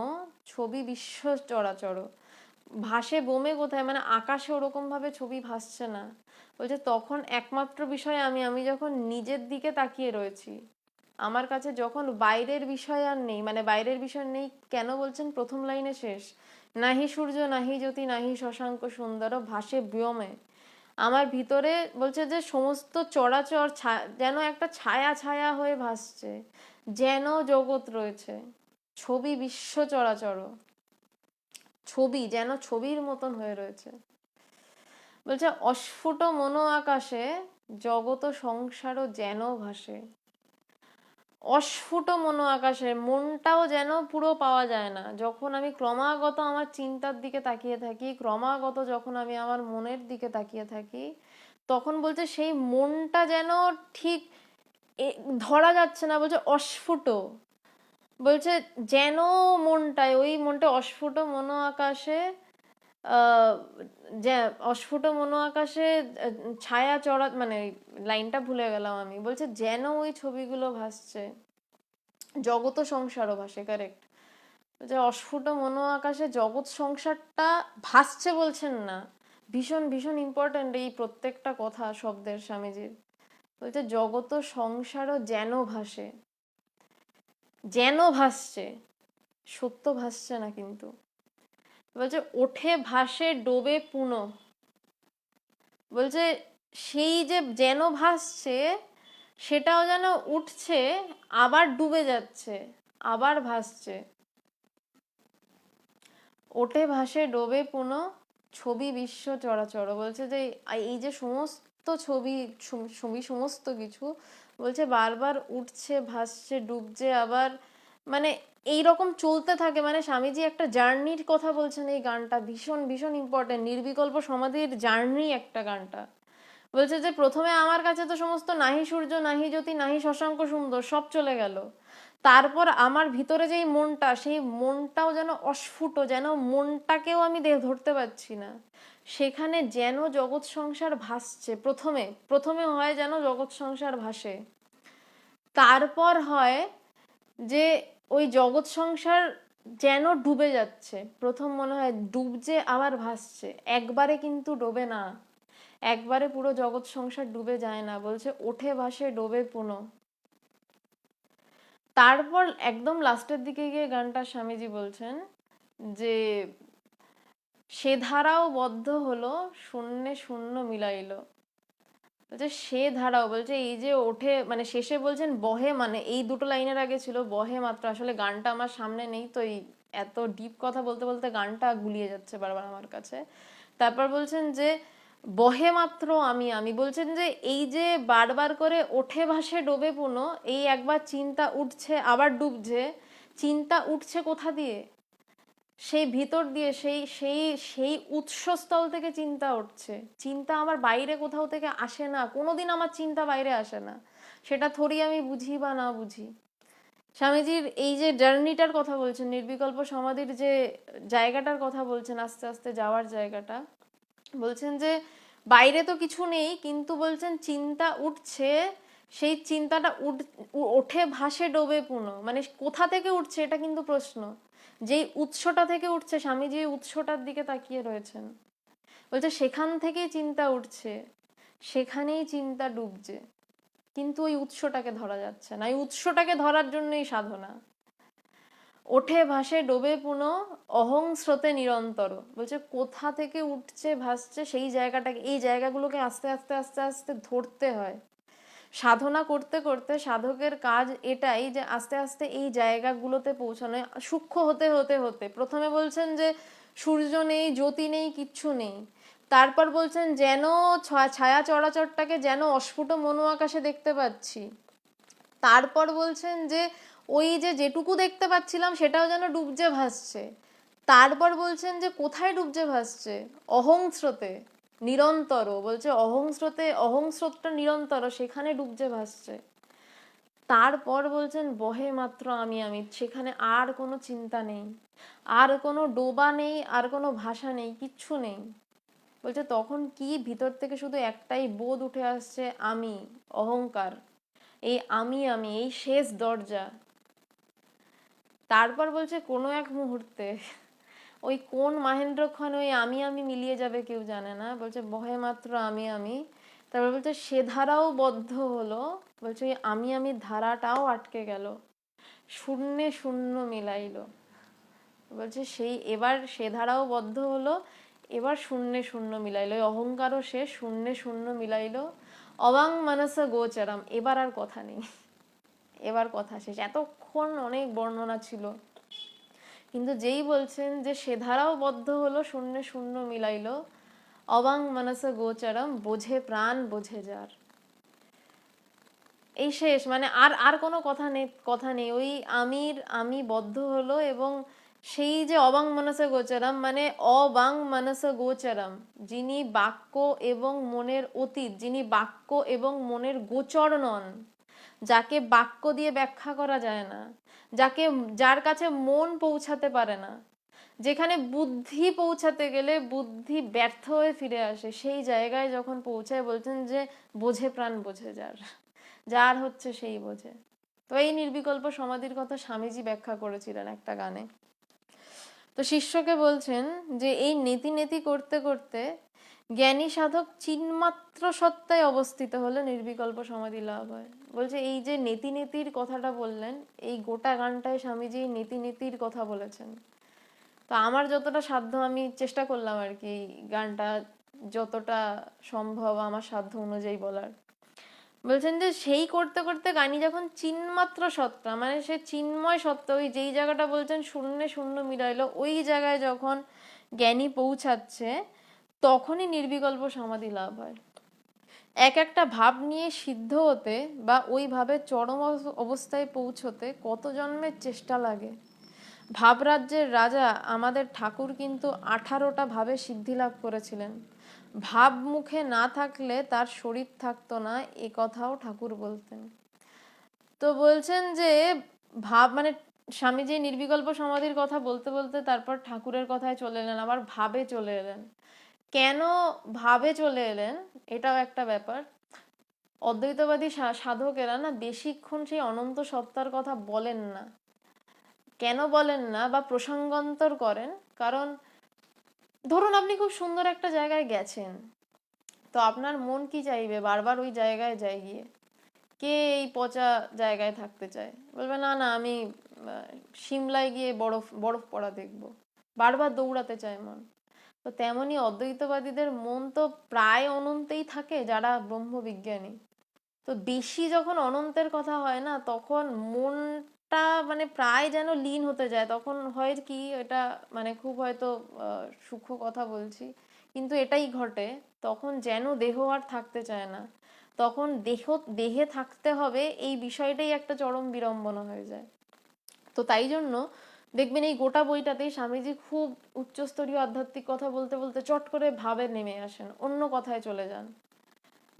ছবি বিশ্ব চরাচর। ভাসে বোমে কোথায়, মানে আকাশে ওরকম ভাবে ছবি ভাসছে না। বলছে তখন একমাত্র বিষয় আমি যখন নিজের দিকে তাকিয়ে রয়েছি, আমার কাছে যখন বাইরের বিষয় আর নেই, মানে বাইরের বিষয় নেই কেন বলছেন, প্রথম লাইনে শেষ, নাহি সূর্য নাহি জ্যোতি নাহি শশাঙ্ক সুন্দর ভাসে ব্যোমে, আমার ভিতরে বলছে যে সমস্ত চরাচর যেন একটা ছায়া ছায়া হয়ে ভাসছে, যেন জগৎ রয়েছে, ছবি বিশ্ব চরাচর, ছবি যেন ছবির মতন হয়ে রয়েছে। বলছে অস্ফুট মনো আকাশে জগত সংসার যেন ভাসে। অস্ফুট মনো আকাশে, মনটাও যেন পুরো পাওয়া যায় না। যখন আমি ক্রমাগত আমার চিন্তার দিকে তাকিয়ে থাকি, ক্রমাগত যখন আমি আমার মনের দিকে তাকিয়ে থাকি, তখন বলছে সেই মনটা যেন ঠিক ধরা যাচ্ছে না। বলছে অস্ফুট, বলছে যেন মনটায়, ওই মনটা অস্ফুট মনো আকাশে যে অস্ফুট মনো আকাশে ছায়া চড়া, মানে লাইনটা ভুলে গেলাম আমি। বলছে যেন ওই ছবিগুলো ভাসছে, জগত সংসারও ভাসে, কারেক্ট। যে অস্ফুট মনো আকাশে জগৎ সংসারটা ভাসছে বলছেন না, ভীষণ ভীষণ ইম্পর্টেন্ট এই প্রত্যেকটা কথা শব্দের স্বামীজির। বলছে জগত সংসারও যেন ভাসে, যেন ভাসছে, সত্য ভাসছে না কিন্তু। বলছে ওঠে ভাসে ডোবে পুনঃ, বলছে সেই যে যেন ভাসছে সেটাও যেন উঠছে, আবার ডুবে যাচ্ছে, আবার ভাসছে। ওঠে ভাসে ডোবে পুনঃ ছবি বিশ্ব চরাচর। বলছে যে এই যে সমস্ত ছবি ছবি সমস্ত কিছু, বলছে বারবার উঠছে ভাসছে ডুবছে আবার, মানে এইরকম চলতে থাকে। মানে স্বামীজি একটা জার্নির কথা বলছেন এই গানটা, ভীষণ ভীষণ ইম্পর্টেন্ট। নির্বিকল্প সমাধির জার্নি একটা গানটা। বলছে যে প্রথমে আমার কাছে তো সমস্ত নাহি সূর্য নাহি জ্যোতি নাহি শশাঙ্ক সুন্দর সব চলে গেল, তারপর আমার ভিতরে যেই মনটা, সেই মনটাও যেন অস্ফুট, যেন মনটাকেও আমি ধরতে পারছি না। সেখানে যেন জগৎ সংসার ভাসছে। প্রথমে প্রথমে হয় যেন জগৎ সংসার ভাসে, তারপর হয় যে ওই জগৎ সংসার যেন ডুবে যাচ্ছে। প্রথম মনে হয় ডুবছে আবার ভাসছে, একবারে কিন্তু ডোবে না, একবারে পুরো জগৎ সংসার ডুবে যায় না। বলছে ওঠে ভাসে ডোবে পুনঃ। তারপর একদম লাস্টের দিকে গিয়ে গানটা স্বামীজি বলছেন যে সে ধারাও বদ্ধ হলো শূন্যে শূন্য মিলাইল। বলছে সে ধারাও, বলছে এই যে ওঠে, মানে শেষে বলছেন বহে, মানে এই দুটো লাইনের আগে ছিল বহে মাত্র। আসলে গানটা আমার সামনে নেই, তো এই এত ডিপ কথা বলতে বলতে গানটা গুলিয়ে যাচ্ছে বারবার আমার কাছে। তারপর বলছেন যে বহে মাত্র আমি আমি, বলছেন যে এই যে বারবার করে ওঠে ভাসে ডোবে পুনঃ, এই একবার চিন্তা উঠছে আবার ডুবছে, চিন্তা উঠছে কোথা দিয়ে, সেই ভিতর দিয়ে, সেই সেই সেই উৎসস্থল থেকে চিন্তা উঠছে। চিন্তা আমার বাইরে কোথাও থেকে আসে না, কোনোদিন আমার চিন্তা বাইরে আসে না, সেটা থোড়ি আমি বুঝি বা না বুঝি। স্বামীজির এই যে জার্নিটার কথা বলছেন, নির্বিকল্প সমাধির যে জায়গাটার কথা বলছেন, আস্তে আস্তে যাওয়ার জায়গাটা, বলছেন যে বাইরে তো কিছু নেই, কিন্তু বলছেন চিন্তা উঠছে, সেই চিন্তাটা ওঠে ভাসে ডোবে পুনঃ, মানে কোথা থেকে উঠছে এটা কিন্তু প্রশ্ন। যেই উৎসটা থেকে উঠছে, স্বামীজি উৎসটার দিকে তাকিয়ে রয়েছেন, বলছে সেখান থেকেই চিন্তা উঠছে, সেখানেই চিন্তা ডুবছে, কিন্তু ওই উৎসটাকে ধরা যাচ্ছে না। এই উৎসটাকে ধরার জন্যই সাধনা। ওঠে ভাসে ডোবে পুনঃ অহং স্রোতে নিরন্তর। বলছে কোথা থেকে উঠছে ভাসছে সেই জায়গাটাকে, এই জায়গাগুলোকে আস্তে আস্তে আস্তে আস্তে ধরতে হয়। সাধনা করতে করতে সাধকের কাজ এটাই যে আস্তে আস্তে এই জায়গাগুলোতে পৌঁছানো, সূক্ষ্ম হতে হতে হতে প্রথমে বলছেন যে সূর্য নেই, জ্যোতি নেই, কিচ্ছু নেই। তারপর বলছেন যেন ছায়া চরাচরটাকে যেন অস্ফুট মনো আকাশে দেখতে পাচ্ছি। তারপর বলছেন যে ওই যে যেটুকু দেখতে পাচ্ছিলাম সেটাও যেন ডুবজে ভাসছে। তারপর বলছেন যে কোথায় ডুবজে ভাসছে? অহংস্রোতে, নিরন্তর। বলছে অহংস্রোতে, অহংস্রোতটা নিরন্তর, সেখানে ডুবজে ভাসছে। তারপর বলছেন বহে মাত্র আমি আমি, সেখানে আর কোনো চিন্তা নেই, আর কোনো ডোবা নেই, আর কোনো ভাষা নেই, কিচ্ছু নেই। বলছে তখন কি ভিতর থেকে শুধু একটাই বোধ উঠে আসছে, আমি, অহংকার, এই আমি আমি, এই শেষ দরজা। তারপর বলছে কোনো এক মুহূর্তে ওই কোন মাহেন্দ্রক্ষণ ওই আমি আমি মিলিয়ে যাবে কেউ জানে না। বলছে বহে মাত্র আমি আমি। তারপর বলছে সে ধারাও বদ্ধ হলো। বলছে ওই আমি আমি ধারাটাও আটকে গেল, শূন্যে শূন্য মিলাইলো। বলছে সেই এবার সে ধারাও বদ্ধ হলো, এবার শূন্যে শূন্য মিলাইলো, ওই অহংকারও সে শূন্যে শূন্য মিলাইলো। অবাং মানসা গোচরম, এবার আর কথা নেই, এবার কথা শেষ। এতক্ষণ অনেক বর্ণনা ছিল, কিন্তু যেই বলছেন যে সে ধারাও বদ্ধ হলো, শূন্যে শূন্য মিলাইলো, অবাং মানসা গোচরম, বোঝে প্রাণ বোঝে যার, এই শেষ। মানে আর আর কোনো কথা নেই, কথা নেই। ওই আমি বদ্ধ হলো, এবং সেই যে অবাং মানসা গোচরম, মানে অবাং মানসা গোচরম, যিনি বাক্য এবং মনের অতীত, যিনি বাক্য এবং মনের গোচর নন, যাকে বাক্য দিয়ে ব্যাখ্যা করা যায় না, যার কাছে মন পৌঁছাতে পারে না, যেখানে বুদ্ধি পৌঁছাতে গেলে বুদ্ধি ব্যর্থ হয়ে ফিরে আসে, সেই জায়গায় যখন পৌঁছায় বলছেন যে বোঝে প্রাণ বোঝে যার, যার হচ্ছে সেই বোঝে। তো এই নির্বিকল্প সমাধির কথা স্বামীজি ব্যাখ্যা করেছিলেন একটা গানে। তো শিষ্যকে বলছেন যে এই নেতি নেতি করতে করতে জ্ঞানী সাধক চিন্মাত্র সত্তায় অবস্থিত হলে নির্বিকল্প সমাধি লাভ হয়। বলছে এই যে নেতি নেতির কথাটা বললেন, এই গোটা গানটায় স্বামীজি নেতি নেতির কথা বলেছেন। তো আমার যতটা সাধ্য আমি চেষ্টা করলাম আর কি গানটা যতটা সম্ভব আমার সাধ্য অনুযায়ী বলার। বলছেন যে সেই করতে করতে গানি যখন চিন্মাত্র সত্তা, মানে সে চিন্ময় সত্তা, ওই যেই জায়গাটা বলছেন শূন্যে শূন্য মিলাইলো, ওই জায়গায় যখন জ্ঞানী পৌঁছাচ্ছে তখনই নির্বিকল্প সমাধি লাভ হয়। এক একটা ভাব নিয়ে সিদ্ধ হতে বা ওইভাবে চরম অবস্থায় পৌঁছতে কত জন্মের চেষ্টা লাগে। ভাবরাজ্যের রাজা আমাদের ঠাকুর কিন্তু 18টা ভাবে সিদ্ধি লাভ করেছিলেন। ভাব মুখে না থাকলে তার শরীর থাকতো না, এ কথাও ঠাকুর বলতেন। তো বলছেন যে ভাব, মানে স্বামীজি নির্বিকল্প সমাধির কথা বলতে বলতে তারপর ঠাকুরের কথায় চলে এলেন, আবার ভাবে চলে এলেন। কেন ভাবে চলে এলেন এটাও একটা ব্যাপার। অদ্বৈতবাদী সাধকেরা না বেশিক্ষণ সেই অনন্ত সত্তার কথা বলেন না। কেন বলেন না বা প্রসঙ্গান্তর করেন? কারণ ধরুন আপনি খুব সুন্দর একটা জায়গায় গেছেন, তো আপনার মন কি চাইবে? বারবার ওই জায়গায় যাই গিয়ে। কে এই পচা জায়গায় থাকতে চায়? বলবে না না আমি সিমলায় গিয়ে বরফ বরফ পড়া দেখবো, বারবার দৌড়াতে চায় মন। তো তেমনি অদ্বৈতবাদীদের মন তো প্রায় অনন্তেই থাকে, যারা ব্রহ্মবিজ্ঞানী। তো বেশি যখন অনন্তের কথা হয় না, তখন মনটা মানে প্রায় যেন লীন হতে যায়। তখন হয় কি, এটা মানে খুব হয়তো সূক্ষ্ম কথা বলছি, কিন্তু এটাই ঘটে। তখন যেন দেহ আর থাকতে চায় না, তখন দেহে থাকতে হবে, এই বিষয়টাই একটা চরম বিড়ম্বনা হয়ে যায়। তো তাই জন্য দেখবেন এই গোটা বইটাতেই স্বামীজি খুব উচ্চস্তরীয় আধ্যাত্মিক কথা বলতে বলতে চট করে ভাবে নেমে আসেন, অন্য কথায় চলে যান।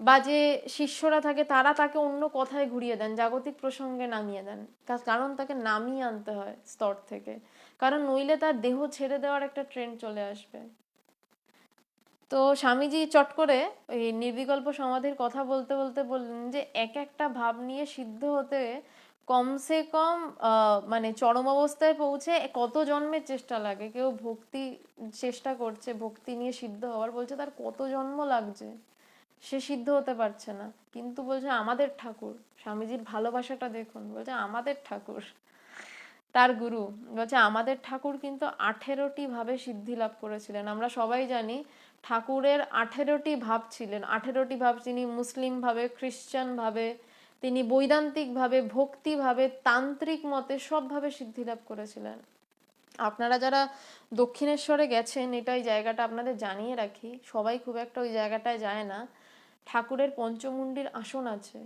বা যে শিষ্যরা থাকে তারা তাকে অন্য কথায় ঘুরিয়ে দেন, জাগতিক প্রসঙ্গে নামিয়ে দেন। কারণ তাকে নামিয়ে আনতে হয় স্তর থেকে, কারণ নইলে তার দেহ ছেড়ে দেওয়ার একটা ট্রেন্ড চলে আসবে। তো স্বামীজি চট করে ওই নির্বিকল্প সমাধির কথা বলতে বলতে বললেন যে এক একটা ভাব নিয়ে সিদ্ধ হতে কমসে কম মানে চরম অবস্থায় পৌঁছে কত জন্মের চেষ্টা লাগে। কেউ ভক্তি চেষ্টা করছে, ভক্তি নিয়ে সিদ্ধ হওয়ার, বলছে তার কত জন্ম লাগছে, সে সিদ্ধ হতে পারছে না। কিন্তু বলছে আমাদের ঠাকুর, স্বামীজির ভালোবাসাটা দেখুন, বলছে আমাদের ঠাকুর তার গুরু বলছে আমাদের ঠাকুর কিন্তু 18টি ভাবে সিদ্ধি লাভ করেছিলেন। আমরা সবাই জানি ঠাকুরের 18টি ভাব ছিলেন। 18টি ভাব তিনি মুসলিম ভাবে, খ্রিস্টান ভাবে, তিনি বৈদান্তিক ভাবে, ভক্তি ভাবে, তান্ত্রিক মতে সব ভাবে সিদ্ধি লাভ করেছিলেন। আপনারা যারা দক্ষিণেশ্বরে গেছেন, এটা এই জায়গাটা আপনাদের জানিয়ে রাখি, সবাই খুব একটা ওই জায়গাটায় যায় না। ঠাকুরের পঞ্চমুণ্ডির আসন আছে।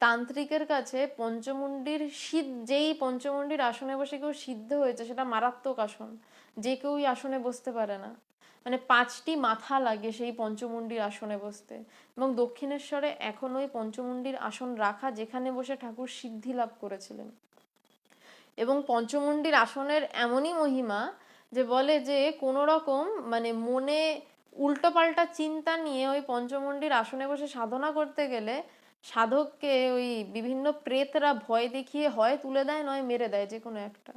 তান্ত্রিকের কাছে পঞ্চমুণ্ডির যেই পঞ্চমুণ্ডির আসনে বসে কেউ সিদ্ধ হয়েছে সেটা মারাত্মক আসন, যে কেউ ওই আসনে বসতে পারে না। মানে 5টি মাথা লাগে সেই পঞ্চমুণ্ডির আসনে বসতে। এবং দক্ষিণেশ্বরে এখন ওই পঞ্চমুণ্ডির আসন রাখা, যেখানে বসে ঠাকুর সিদ্ধি লাভ করেছিলেন। এবং পঞ্চমুণ্ডির আসনের এমনই মহিমা যে বলে যে কোনো রকম মানে মনে উল্টোপাল্টা চিন্তা নিয়ে ওই পঞ্চমুণ্ডির আসনে বসে সাধনা করতে গেলে সাধককে ওই বিভিন্ন প্রেতরা ভয় দেখিয়ে হয় তুলে দেয়, নয় মেরে দেয়, যে কোনো একটা।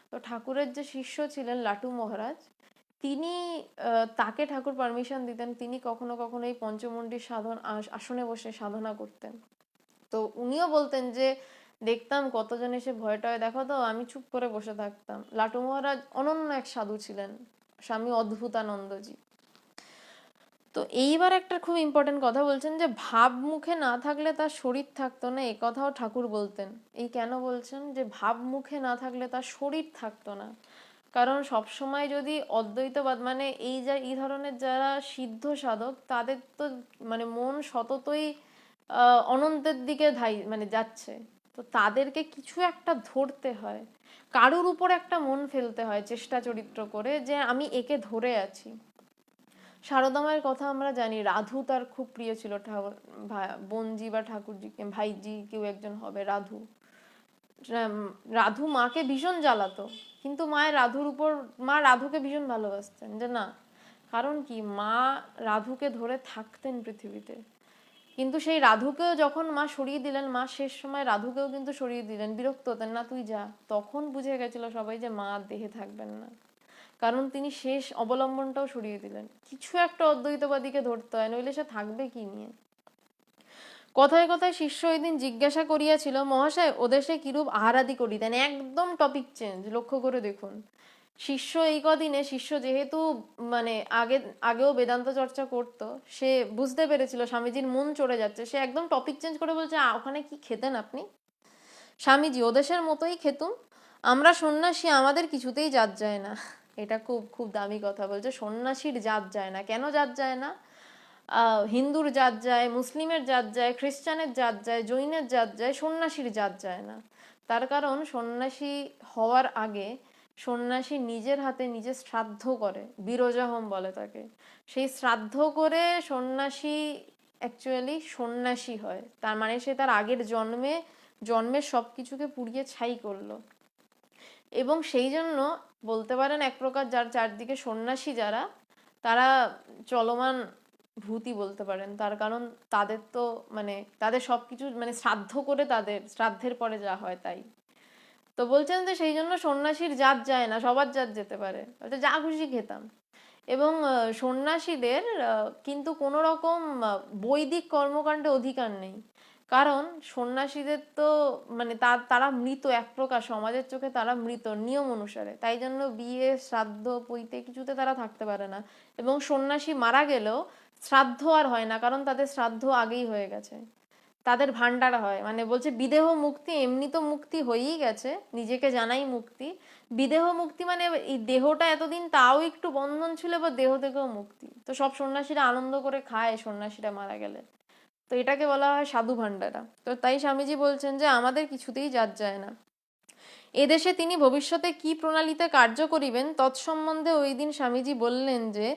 তো ঠাকুরের যে শিষ্য ছিলেন লাটু মহারাজ, তিনি তাকে ঠাকুর পারমিশন দিতেন, তিনি কখনো কখনো এই পঞ্চমুণ্ডির আসনে বসে সাধনা করতেন। তো উনিও বলতেন যে দেখতাম কতজন এসে ভয় টয় দেখাতো, আমি চুপ করে বসে থাকতাম। লাটু মহারাজ অনন্য এক সাধু ছিলেন, স্বামী অদ্ভুতানন্দজি। তো এইবার একটা খুব ইম্পর্টেন্ট কথা বলছেন যে ভাব মুখে না থাকলে তার শরীর থাকতো না, এ কথাও ঠাকুর বলতেন। এই কেন বলছেন যে ভাব মুখে না থাকলে তার শরীর থাকতো না? কারণ সবসময় যদি অদ্বৈতবাদ মানে এই ধরনের যারা সিদ্ধ সাধক, তাদের তো মানে মন সততই অনন্তের দিকে মানে যাচ্ছে। তো তাদেরকে কিছু একটা ধরতে হয়, কারুর উপর একটা মন ফেলতে হয় চেষ্টা চরিত্র করে, যে আমি একে ধরে আছি। সারদা মায়ের কথা আমরা জানি, রাধু তার খুব প্রিয় ছিল। বোনজি বা ঠাকুরজি, ভাইজি কেউ একজন হবে রাধু। রাধু মাকে ভীষণ জ্বালাতো, কিন্তু মা রাধুকে ভীষণ ভালোবাসতেন। যে না, কারণ কি, মা রাধুকে ধরে থাকতেন পৃথিবীতে। কিন্তু সেই রাধুকেও যখন মা সরিয়ে দিলেন, মা শেষ সময় রাধুকেও কিন্তু সরিয়ে দিলেন, বিরক্ত হতেন, না তুই যা। তখন বুঝে গেছিল সবাই যে মা দেহে থাকবেন না, কারণ তিনি শেষ অবলম্বনটাও সরিয়ে দিলেন। কিছু একটা অদ্বৈতবাদীকে ধরতে হয়, নইলে সে থাকবে কি নিয়ে। কথায় কথায় শিষ্য ওই দিন জিজ্ঞাসা করিয়াছিল, মহাশয় ওদেশে কিরূপ আহারাদি করিতেন? একদম টপিক চেঞ্জ, লক্ষ্য করে দেখুন। শিষ্য এই কদিনে, শিষ্য যেহেতু মানে আগেও বেদান্ত চর্চা করতো, সে বুঝতে পেরেছিল স্বামীজির মন চড়ে যাচ্ছে, সে একদম টপিক চেঞ্জ করে বলছে, ওখানে কি খেতেন আপনি? স্বামীজি, ওদেশের মতোই খেতুম, আমরা সন্ন্যাসী, আমাদের কিছুতেই জাত যায় না। এটা খুব খুব দামি কথা বলছে, সন্ন্যাসীর জাত যায় না। কেন জাত যায় না? হিন্দুর জাত যায়, মুসলিমের জাত যায়, খ্রিস্টানের জাত যায়, জৈনের জাত যায়, সন্ন্যাসীর জাত যায় না। তার কারণ সন্ন্যাসী হওয়ার আগে সন্ন্যাসী নিজের হাতে নিজে শ্রাদ্ধ করে, বিরজাহম বলে তাকে। সেই শ্রাদ্ধ করে সন্ন্যাসী অ্যাকচুয়ালি সন্ন্যাসী হয়। তার মানে সে তার আগের জন্মের সবকিছুকে পুড়িয়ে ছাই করলো। এবং সেই জন্য বলতে পারেন এক প্রকার যার চারদিকে সন্ন্যাসী যারা, তারা চলমান ভূতই বলতে পারেন। তার কারণ তাদের তো মানে তাদের সবকিছু মানে শ্রাদ্ধ করে, তাদের শ্রাদ্ধের পরে যা হয় তাই। তো বলছেন যে সেই জন্য সন্ন্যাসীর জাত যায় না, সবার জাত যেতে পারে, যা খুশি খেতাম। এবং সন্ন্যাসীদের কিন্তু কোনো রকম বৈদিক কর্মকাণ্ডে অধিকার নেই। কারণ সন্ন্যাসীদের তো মানে তারা মৃত, এক প্রকার সমাজের চোখে তারা মৃত নিয়ম অনুসারে। তাই জন্য বিয়ে, শ্রাদ্ধ, পৈতে কিছুতে তারা থাকতে পারে না। এবং সন্ন্যাসী মারা গেলেও শ্রাদ্ধ আর হয় না, কারণ তাদের শ্রাদ্ধ আগেই হয়ে গেছে। তাদের ভান্ডার হয়, মানে বলছে বিদেহ মুক্তি, এমনি তো মুক্তি হয়েই গেছে, নিজেকে জানাই মুক্তি। বিদেহ মুক্তি মানে এই দেহটা এতদিন তাও একটু বন্ধন ছিল, বা দেহ থেকেও মুক্তি। তো সব সন্ন্যাসীরা আনন্দ করে খায় সন্ন্যাসীরা মারা গেলে। তো এটাকে বলা হয় সাধু ভান্ডারা। তো তাই স্বামীজি বলছেন যে আমাদের কিছুতেই জাত যায় না। এদেশে তিনি ভবিষ্যতে কি প্রণালীতে কার্য করিবেন তৎসম্বন্ধে ওই দিন স্বামীজি বললেন যে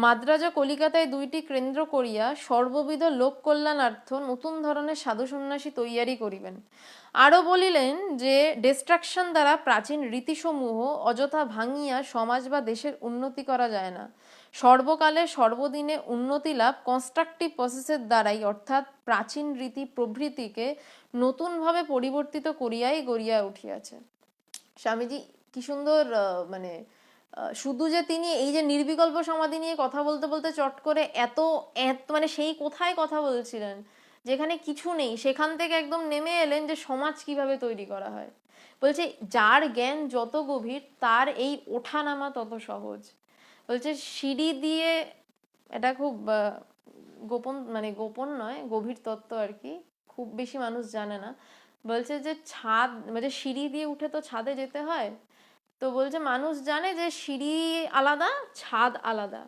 মাদ্রাজ ও কলিকাতায় 2টি কেন্দ্র করিয়া সর্ববিধ লোক কল্যাণার্থ নতুন ধরনের সাধু সন্ন্যাসী তৈয়ারি করিবেন। আরও বলিলেন যে ডিস্ট্রাকশন দ্বারা প্রাচীন রীতিসমূহ অযথা ভাঙিয়া সমাজ বা দেশের উন্নতি করা যায় না। সর্বকালে সর্বদিনে উন্নতি লাভ কনস্ট্রাকটিভ প্রসেসের দ্বারাই, অর্থাৎ প্রাচীন রীতি প্রভৃতিকে নতুনভাবে পরিবর্তিত করিয়াই গড়িয়া উঠিয়াছে। স্বামীজি কি সুন্দর মানে শুধু যে তিনি এই যে নির্বিকল্প সমাধি নিয়ে কথা বলতে বলতে চট করে এত মানে সেই কোথায় কথা বলছিলেন যেখানে কিছু নেই, সেখান থেকে একদম নেমে এলেন যে সমাজ কিভাবে তৈরি করা হয়। বলছে যার জ্ঞান যত গভীর তার এই ওঠানামা তত সহজ। বলছে সিঁড়ি দিয়ে, এটা খুব গোপন, মানে গোপন নয়, গভীর তত্ত্ব আর কি, খুব বেশি মানুষ জানে না। বলছে যে ছাদ, মানে সিঁড়ি দিয়ে উঠে তো ছাদে যেতে হয়, তো বলছে মানুষ জানে যে সিঁড়ি আলাদা, ছাদ আলাদা,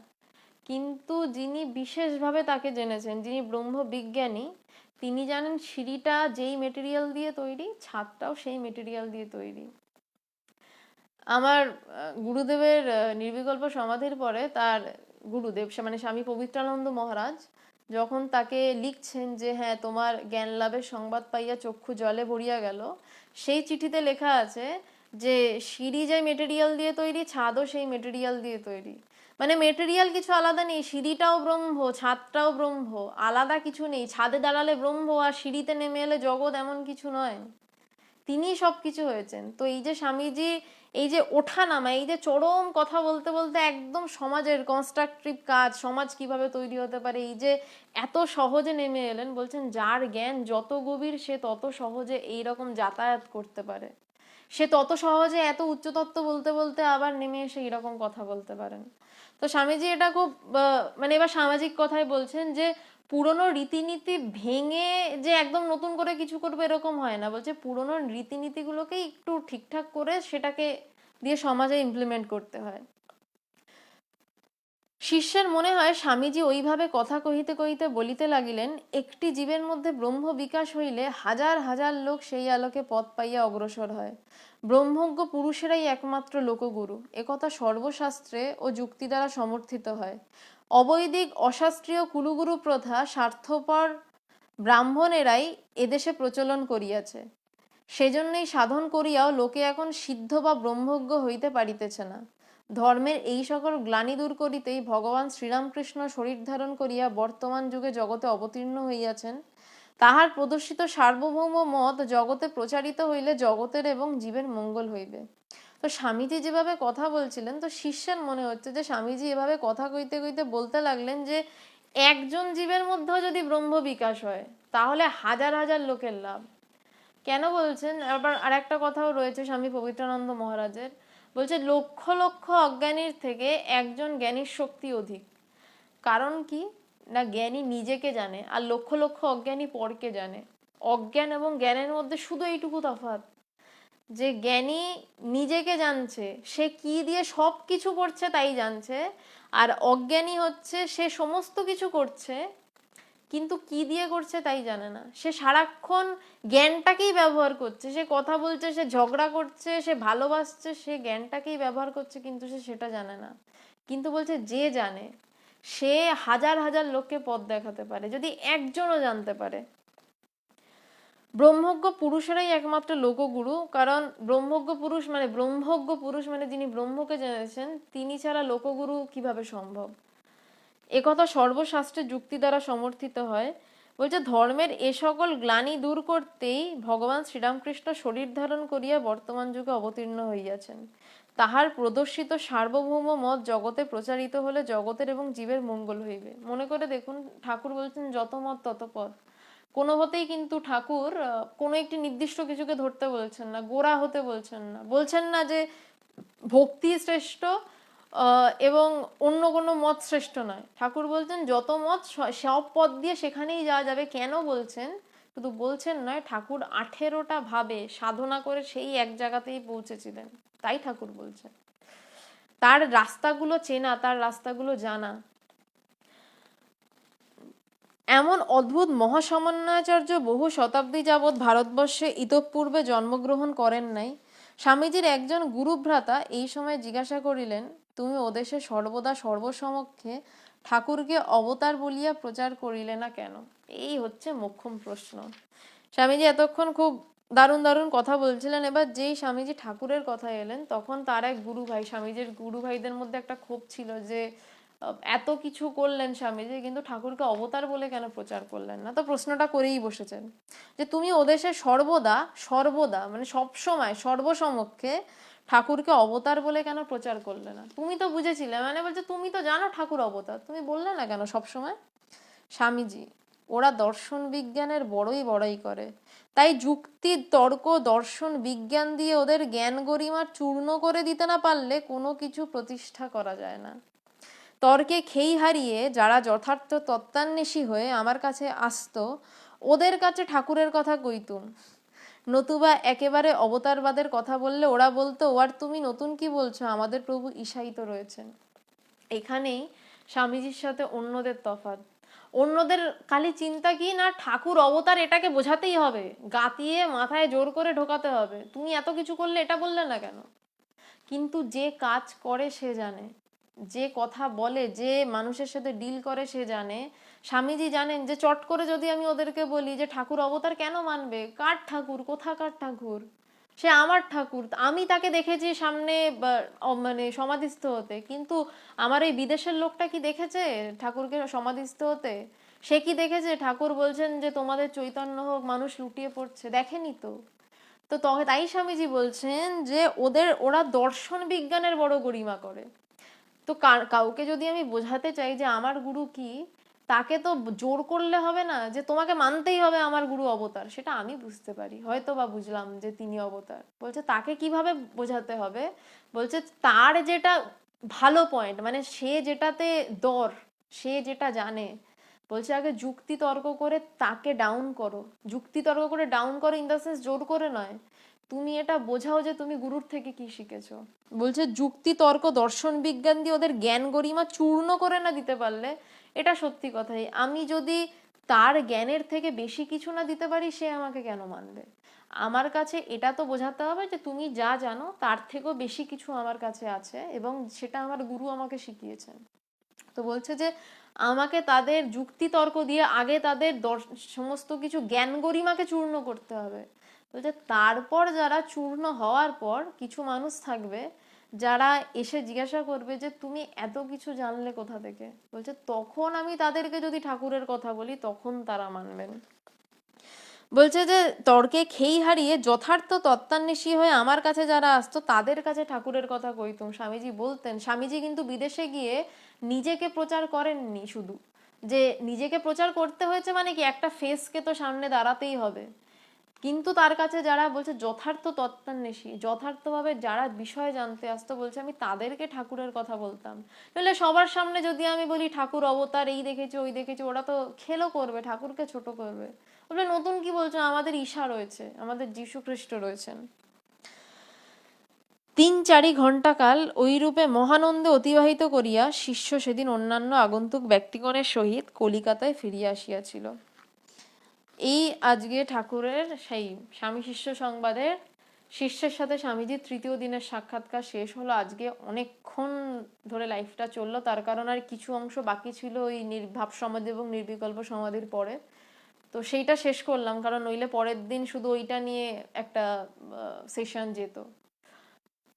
কিন্তু যিনি বিশেষভাবে তাকে জেনেছেন, যিনি ব্রহ্ম বিজ্ঞানী, তিনি জানেন সিঁড়িটা যেই মেটেরিয়াল দিয়ে তৈরি, ছাদটাও সেই মেটেরিয়াল দিয়ে তৈরি। আমার গুরুদেবের নির্বিকল্প সমাধির পরে তার গুরুদেব, মানে স্বামী পবিত্রানন্দ মহারাজ, যখন তাকে লিখছেন যে হ্যাঁ তোমার জ্ঞান লাভের সংবাদ পাইয়া চক্ষু জলে ভরিয়া গেল, সেই চিঠিতে লেখা আছে যে সিঁড়ি যে মেটেরিয়াল দিয়ে তৈরি, ছাদও সেই মেটেরিয়াল দিয়ে তৈরি। মানে মেটেরিয়াল কিছু আলাদা নেই, সিঁড়িটাও ব্রহ্ম, ছাদটাও ব্রহ্ম, আলাদা কিছু নেই। ছাদে দাঁড়ালে ব্রহ্ম আর সিঁড়িতে নেমে এলে জগৎ, এমন কিছু নয়। তিনি সবকিছু হয়েছেন। তো এই যে স্বামীজি এই যে ওঠানামা, এই যে চরম কথা বলতে বলতে একদম সমাজের কনস্ট্রাকটিভ কাজ, সমাজ কিভাবে তৈরি হতে পারে, এই যে এত সহজে নেমে এলেন। বলছেন যার জ্ঞান যত গভীর সে তত সহজে এইরকম যাতায়াত করতে পারে, সে তত সহজে এত উচ্চতত্ত্ব বলতে বলতে আবার নেমে এসে এরকম কথা বলতে পারেন। তো স্বামীজি এটা খুব মানে এবার সামাজিক কথাই বলছেন যে পুরনো রীতিনীতি ভেঙে যে একদম নতুন করে কিছু করবে এরকম হয় না। বলছে পুরনো রীতিনীতিগুলোকে একটু ঠিকঠাক করে সেটাকে দিয়ে সমাজে ইমপ্লিমেন্ট করতে হয়। শিষ্যের মনে হয় স্বামীজি ওইভাবে কথা কহিতে কহিতে বলিতে লাগিলেন, একটি জীবের মধ্যে ব্রহ্ম বিকাশ হইলে হাজার হাজার লোক সেই আলোকে পথ পাইয়া অগ্রসর হয়। ব্রহ্মজ্ঞ পুরুষেরাই একমাত্র লোকগুরু, একথা সর্বশাস্ত্রে ও যুক্তি দ্বারা সমর্থিত হয়। অবৈদিক অশাস্ত্রীয় কুলুগুরু প্রথা স্বার্থপর ব্রাহ্মণেরাই এদেশে প্রচলন করিয়াছে। সেজন্যই সাধন করিয়াও লোকে এখন সিদ্ধ বা ব্রহ্মজ্ঞ হইতে পারিতেছে না। ধর্মের এই সকল গ্লানি দূর করিতেই ভগবান শ্রীরামকৃষ্ণ শরীর ধারণ করিয়া বর্তমান যুগে জগতে অবতীর্ণ হইয়াছেন। তাহার প্রদর্শিত সার্বভৌম মত জগতে প্রচারিত হইলে জগতের এবং জীবের মঙ্গল হইবে। তো স্বামীজি যেভাবে কথা বলছিলেন, তো শিষ্যের মনে হচ্ছে যে স্বামীজি এভাবে কথা কইতে কইতে বলতে লাগলেন যে একজন জীবের মধ্যেও যদি ব্রহ্ম বিকাশ হয় তাহলে হাজার হাজার লোকের লাভ। কেন বলছেন? আবার আর একটা কথাও রয়েছে স্বামী পবিত্রানন্দ মহারাজের, বলছে লক্ষ লক্ষ অজ্ঞানীর থেকে একজন জ্ঞানীর শক্তি অধিক। কারণ কি না, জ্ঞানী নিজেকে জানে আর লক্ষ লক্ষ অজ্ঞানী পরকে জানে। অজ্ঞান এবং জ্ঞানের মধ্যে শুধু এইটুকু তফাৎ যে জ্ঞানী নিজেকে জানছে, সে কি দিয়ে সব কিছু করছে তাই জানছে, আর অজ্ঞানী হচ্ছে সে সমস্ত কিছু করছে কিন্তু কি দিয়ে করছে তাই জানে না। সে সারাক্ষণ জ্ঞানটাকেই ব্যবহার করছে, সে কথা বলছে, সে ঝগড়া করছে, সে ভালোবাসছে, সে জ্ঞানটাকেই ব্যবহার করছে কিন্তু সে সেটা জানে না। কিন্তু বলছে যে জানে সে হাজার হাজার লোককে পথ দেখাতে পারে যদি একজনও জানতে পারে। ব্রহ্মজ্ঞ পুরুষেরাই একমাত্র লোকগুরু, কারণ ব্রহ্মজ্ঞ পুরুষ মানে যিনি ব্রহ্মকে জেনেছেন, তিনি ছাড়া লোকগুরু কিভাবে সম্ভব। একথা সর্বশাস্ত্রের যুক্তি দ্বারা সমর্থিত হয়। বলছে ধর্মের এ সকল গ্লানি দূর করতেই ভগবান শ্রীরামকৃষ্ণ শরীর ধারণ করিয়া বর্তমান যুগে অবতীর্ণ হইয়াছেন। তাহার প্রদর্শিত সার্বভৌম মত জগতে প্রচারিত হলে জগতের এবং জীবের মঙ্গল হইবে। মনে করে দেখুন, ঠাকুর বলছেন যত মত তত পথ। কোনোভাবেই কিন্তু ঠাকুর কোনো একটি নির্দিষ্ট কিছুকে ধরতে বলছেন না, গোড়া হতে বলছেন না, বলছেন না যে ভক্তি শ্রেষ্ঠ এবং অন্য কোনো মত শ্রেষ্ঠ নয়। ঠাকুর বলছেন যত মত সব পথ দিয়ে সেখানেই যাওয়া যাবে। কেন বলছেন? শুধু বলছেন নয়, ঠাকুর 18টা ভাবে সাধনা করে সেই এক জায়গাতেই পৌঁছেছিলেন, তাই ঠাকুর বলছেন। তার রাস্তাগুলো চেনা, তার রাস্তাগুলো জানা। এমন অদ্ভুত মহাসমন্বয়াচার্য বহু শতাব্দী যাবৎ ভারতবর্ষে ইতঃপূর্বে জন্মগ্রহণ করেন নাই। স্বামীজির একজন গুরুভ্রাতা এই সময় জিজ্ঞাসা করিলেন, তুমি ওদেশে সর্বদা সর্বসমক্ষে ঠাকুরকে অবতার বলিয়া প্রচার করিলে না কেন? এই হচ্ছে মোক্ষম প্রশ্ন। স্বামীজি এতক্ষণ খুব দারুণ দারুণ কথা বলছিলেন। এবার যেই স্বামীজি ঠাকুরের কথা এলেন, তখন তার এক গুরু ভাই, স্বামীজির গুরু ভাইদের মধ্যে একটা ক্ষোভ ছিল যে এত কিছু করলেন স্বামীজি, কিন্তু ঠাকুরকে অবতার বলে কেন প্রচার করলেন না? তো প্রশ্নটা করেই বসেছেন যে তুমি ওদেশে সর্বদা সর্বদা মানে সবসময় সর্বসমক্ষে ঠাকুরকে অবতার বলে কেন প্রচার করলে না? তুমি তো বুঝেছিলে, মানে বলছে তুমি তো জানো ঠাকুর অবতার, তুমি বললে না কেন সবসময়? স্বামীজি ওরা দর্শন বিজ্ঞানের বড়াই করে। তাই যুক্তি তর্ক দর্শন বিজ্ঞান দিয়ে ওদের জ্ঞান গরিমা চূর্ণ করে দিতে না পারলে কোনো কিছু প্রতিষ্ঠা করা যায় না। তর্কে খেই হারিয়ে যারা যথার্থ তত্ত্বান্বেষী হয়ে আমার কাছে আসতো, ওদের কাছে ঠাকুরের কথা কইতুম। নতুবা একেবারে অবতারবাদের কথা বললে ওরা বলতো, ও আর তুমি নতুন কি বলছো, আমাদের প্রভু ঈশাই তো রয়েছেন। এখানেই স্বামীজির সাথে অন্যদের তফাৎ। অন্যদের খালি চিন্তা কি না, ঠাকুর অবতার এটাকে বোঝাতেই হবে, গাতিয়ে মাথায় জোর করে ঢোকাতে হবে, তুমি এত কিছু করলে এটা বললে না কেন। কিন্তু যে কাজ করে সে জানে, যে কথা বলে, যে মানুষের সাথে ডিল করে সে জানে। স্বামীজি জানেন যে চট করে যদি আমি ওদেরকে বলি যে ঠাকুর অবতার কেন মানবে, কার ঠাকুর, কোথাকার ঠাকুর, সে আমার ঠাকুর, আমি তাকে দেখেছি সামনে মানে সমাধিস্থ হতে, কিন্তু আমার এই বিদেশের লোকটা কি দেখেছে ঠাকুরকে সমাধিস্থ হতে? সে কি দেখেছে ঠাকুর বলছেন যে তোমাদের চৈতন্য হোক, মানুষ লুটিয়ে পড়ছে? দেখেনি তো। তো তাই স্বামীজি বলছেন যে ওরা দর্শন বিজ্ঞানের বড় গরিমা করে। তো কাউকে যদি আমি বোঝাতে চাই যে আমার গুরু কি, তাকে তো জোর করলে হবে না যে তোমাকে মানতেই হবে আমার গুরু অবতার। সেটা আমি বুঝতে পারি, হয়তো বা বুঝলাম যে তিনি অবতার। বলছে তাকে কিভাবে বোঝাতে হবে, বলছে তার যেটা ভালো পয়েন্ট, মানে সে যেটাতে দর, সে যেটা জানে, বলছে আগে যুক্তি তর্ক করে তাকে ডাউন করো। যুক্তি তর্ক করে ডাউন করো ইন দ্য সেন্স জোর করে নয়, তুমি এটা বোঝাও যে তুমি গুরুর থেকে কি শিখেছো। বলছে যুক্তি তর্ক দর্শন বিজ্ঞান দিয়ে ওদের জ্ঞান গরিমা চূর্ণ করে না দিতে পারলে, এটা সত্যি কথাই, আমি যদি তার জ্ঞানের থেকে বেশি কিছু না দিতে পারি, সে আমাকে কেন মানবে? আমার কাছে এটা তো বোঝাতে হবে যে তুমি যা জানো তার থেকেও বেশি কিছু আমার কাছে আছে, এবং সেটা আমার গুরু আমাকে শিখিয়েছেন। তো বলছে যে আমাকে তাদের যুক্তি তর্ক দিয়ে আগে তাদের সমস্ত কিছু জ্ঞান গরিমাকে চূর্ণ করতে হবে। বলছে তারপর যারা চূর্ণ হওয়ার পর কিছু মানুষ থাকবে যারা এসে জিজ্ঞাসা করবে যে তুমি এত কিছু জানলে কোথা থেকে, বলছে তখন আমি তাদেরকে যদি ঠাকুরের কথা বলি তখন তারা মানবেন। বলছে যে তর্কে খেই হারিয়ে যথার্থ তত্ত্বান্বেষী হয়ে আমার কাছে যারা আসতো তাদের কাছে ঠাকুরের কথা কইতুম। স্বামীজি বলতেন, স্বামীজি কিন্তু বিদেশে গিয়ে নিজেকে প্রচার করেননি শুধু, যে নিজেকে প্রচার করতে হয়েছে মানে কি একটা ফেসকে তো সামনে দাঁড়াতেই হবে, কিন্তু তার কাছে যারা বলছে যথার্থ তত্ত্বান্বেষী, যথার্থভাবে যারা বিষয় জানতে আসতো, বলছে আমি তাদেরকে ঠাকুরের কথা বলতাম। তাহলে সবার সামনে যদি আমি বলি ঠাকুর অবতার, এই দেখেছি ওই দেখেছি, ওরা তো খেলো করবে, ঠাকুরকে ছোট করবে, বলবে নতুন কি বলছো, আমাদের ঈশা রয়েছে, আমাদের যীশু খ্রিস্ট রয়েছেন। 3-4 ঘণ্টা কাল ওইরূপে মহানন্দে অতিবাহিত করিয়া শিষ্য সেদিন অন্যান্য আগন্তুক ব্যক্তিগণের সহিত কলিকাতায় ফিরিয়া আসিয়াছিল। এই আজকে ঠাকুরের সেই স্বামী শিষ্য সংবাদের শিষ্যের সাথে স্বামীজির তৃতীয় দিনের সাক্ষাৎকার শেষ হলো। আজকে অনেকক্ষণ ধরে লাইফটা চললো, তার কারণ আর কিছু অংশ বাকি ছিল ওই ভাব সমাধি এবং নির্বিকল্প সমাধির পরে, তো সেইটা শেষ করলাম, কারণ নইলে পরের দিন শুধু ওইটা নিয়ে একটা সেশন যেত।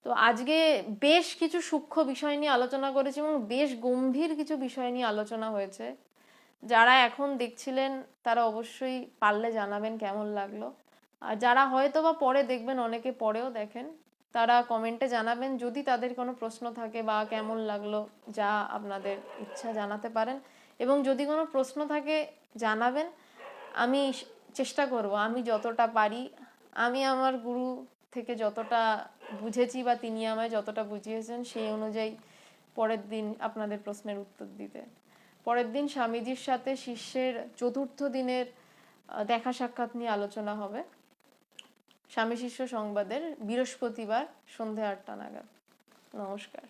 তো আজকে বেশ কিছু সূক্ষ্ম বিষয় নিয়ে আলোচনা করেছি এবং বেশ গম্ভীর কিছু বিষয় নিয়ে আলোচনা হয়েছে। যারা এখন দেখছিলেন তারা অবশ্যই পারলে জানাবেন কেমন লাগলো, আর যারা হয়তো বা পরে দেখবেন, অনেকে পরেও দেখেন, তারা কমেন্টে জানাবেন যদি তাদের কোনো প্রশ্ন থাকে বা কেমন লাগলো, যা আপনাদের ইচ্ছা জানাতে পারেন। এবং যদি কোনো প্রশ্ন থাকে জানাবেন, আমি চেষ্টা করব আমি যতটা পারি, আমি আমার গুরু থেকে যতটা বুঝেছি বা তিনি আমায় যতটা বুঝিয়েছেন সেই অনুযায়ী পরের দিন আপনাদের প্রশ্নের উত্তর দিতে। পরের দিন স্বামীজির সাথে শিষ্যের চতুর্থ দিনের দেখা সাক্ষাৎ নিয়ে আলোচনা হবে, স্বামী শিষ্য সংবাদের বৃহস্পতিবার সন্ধ্যে 8টা নাগাদ। নমস্কার।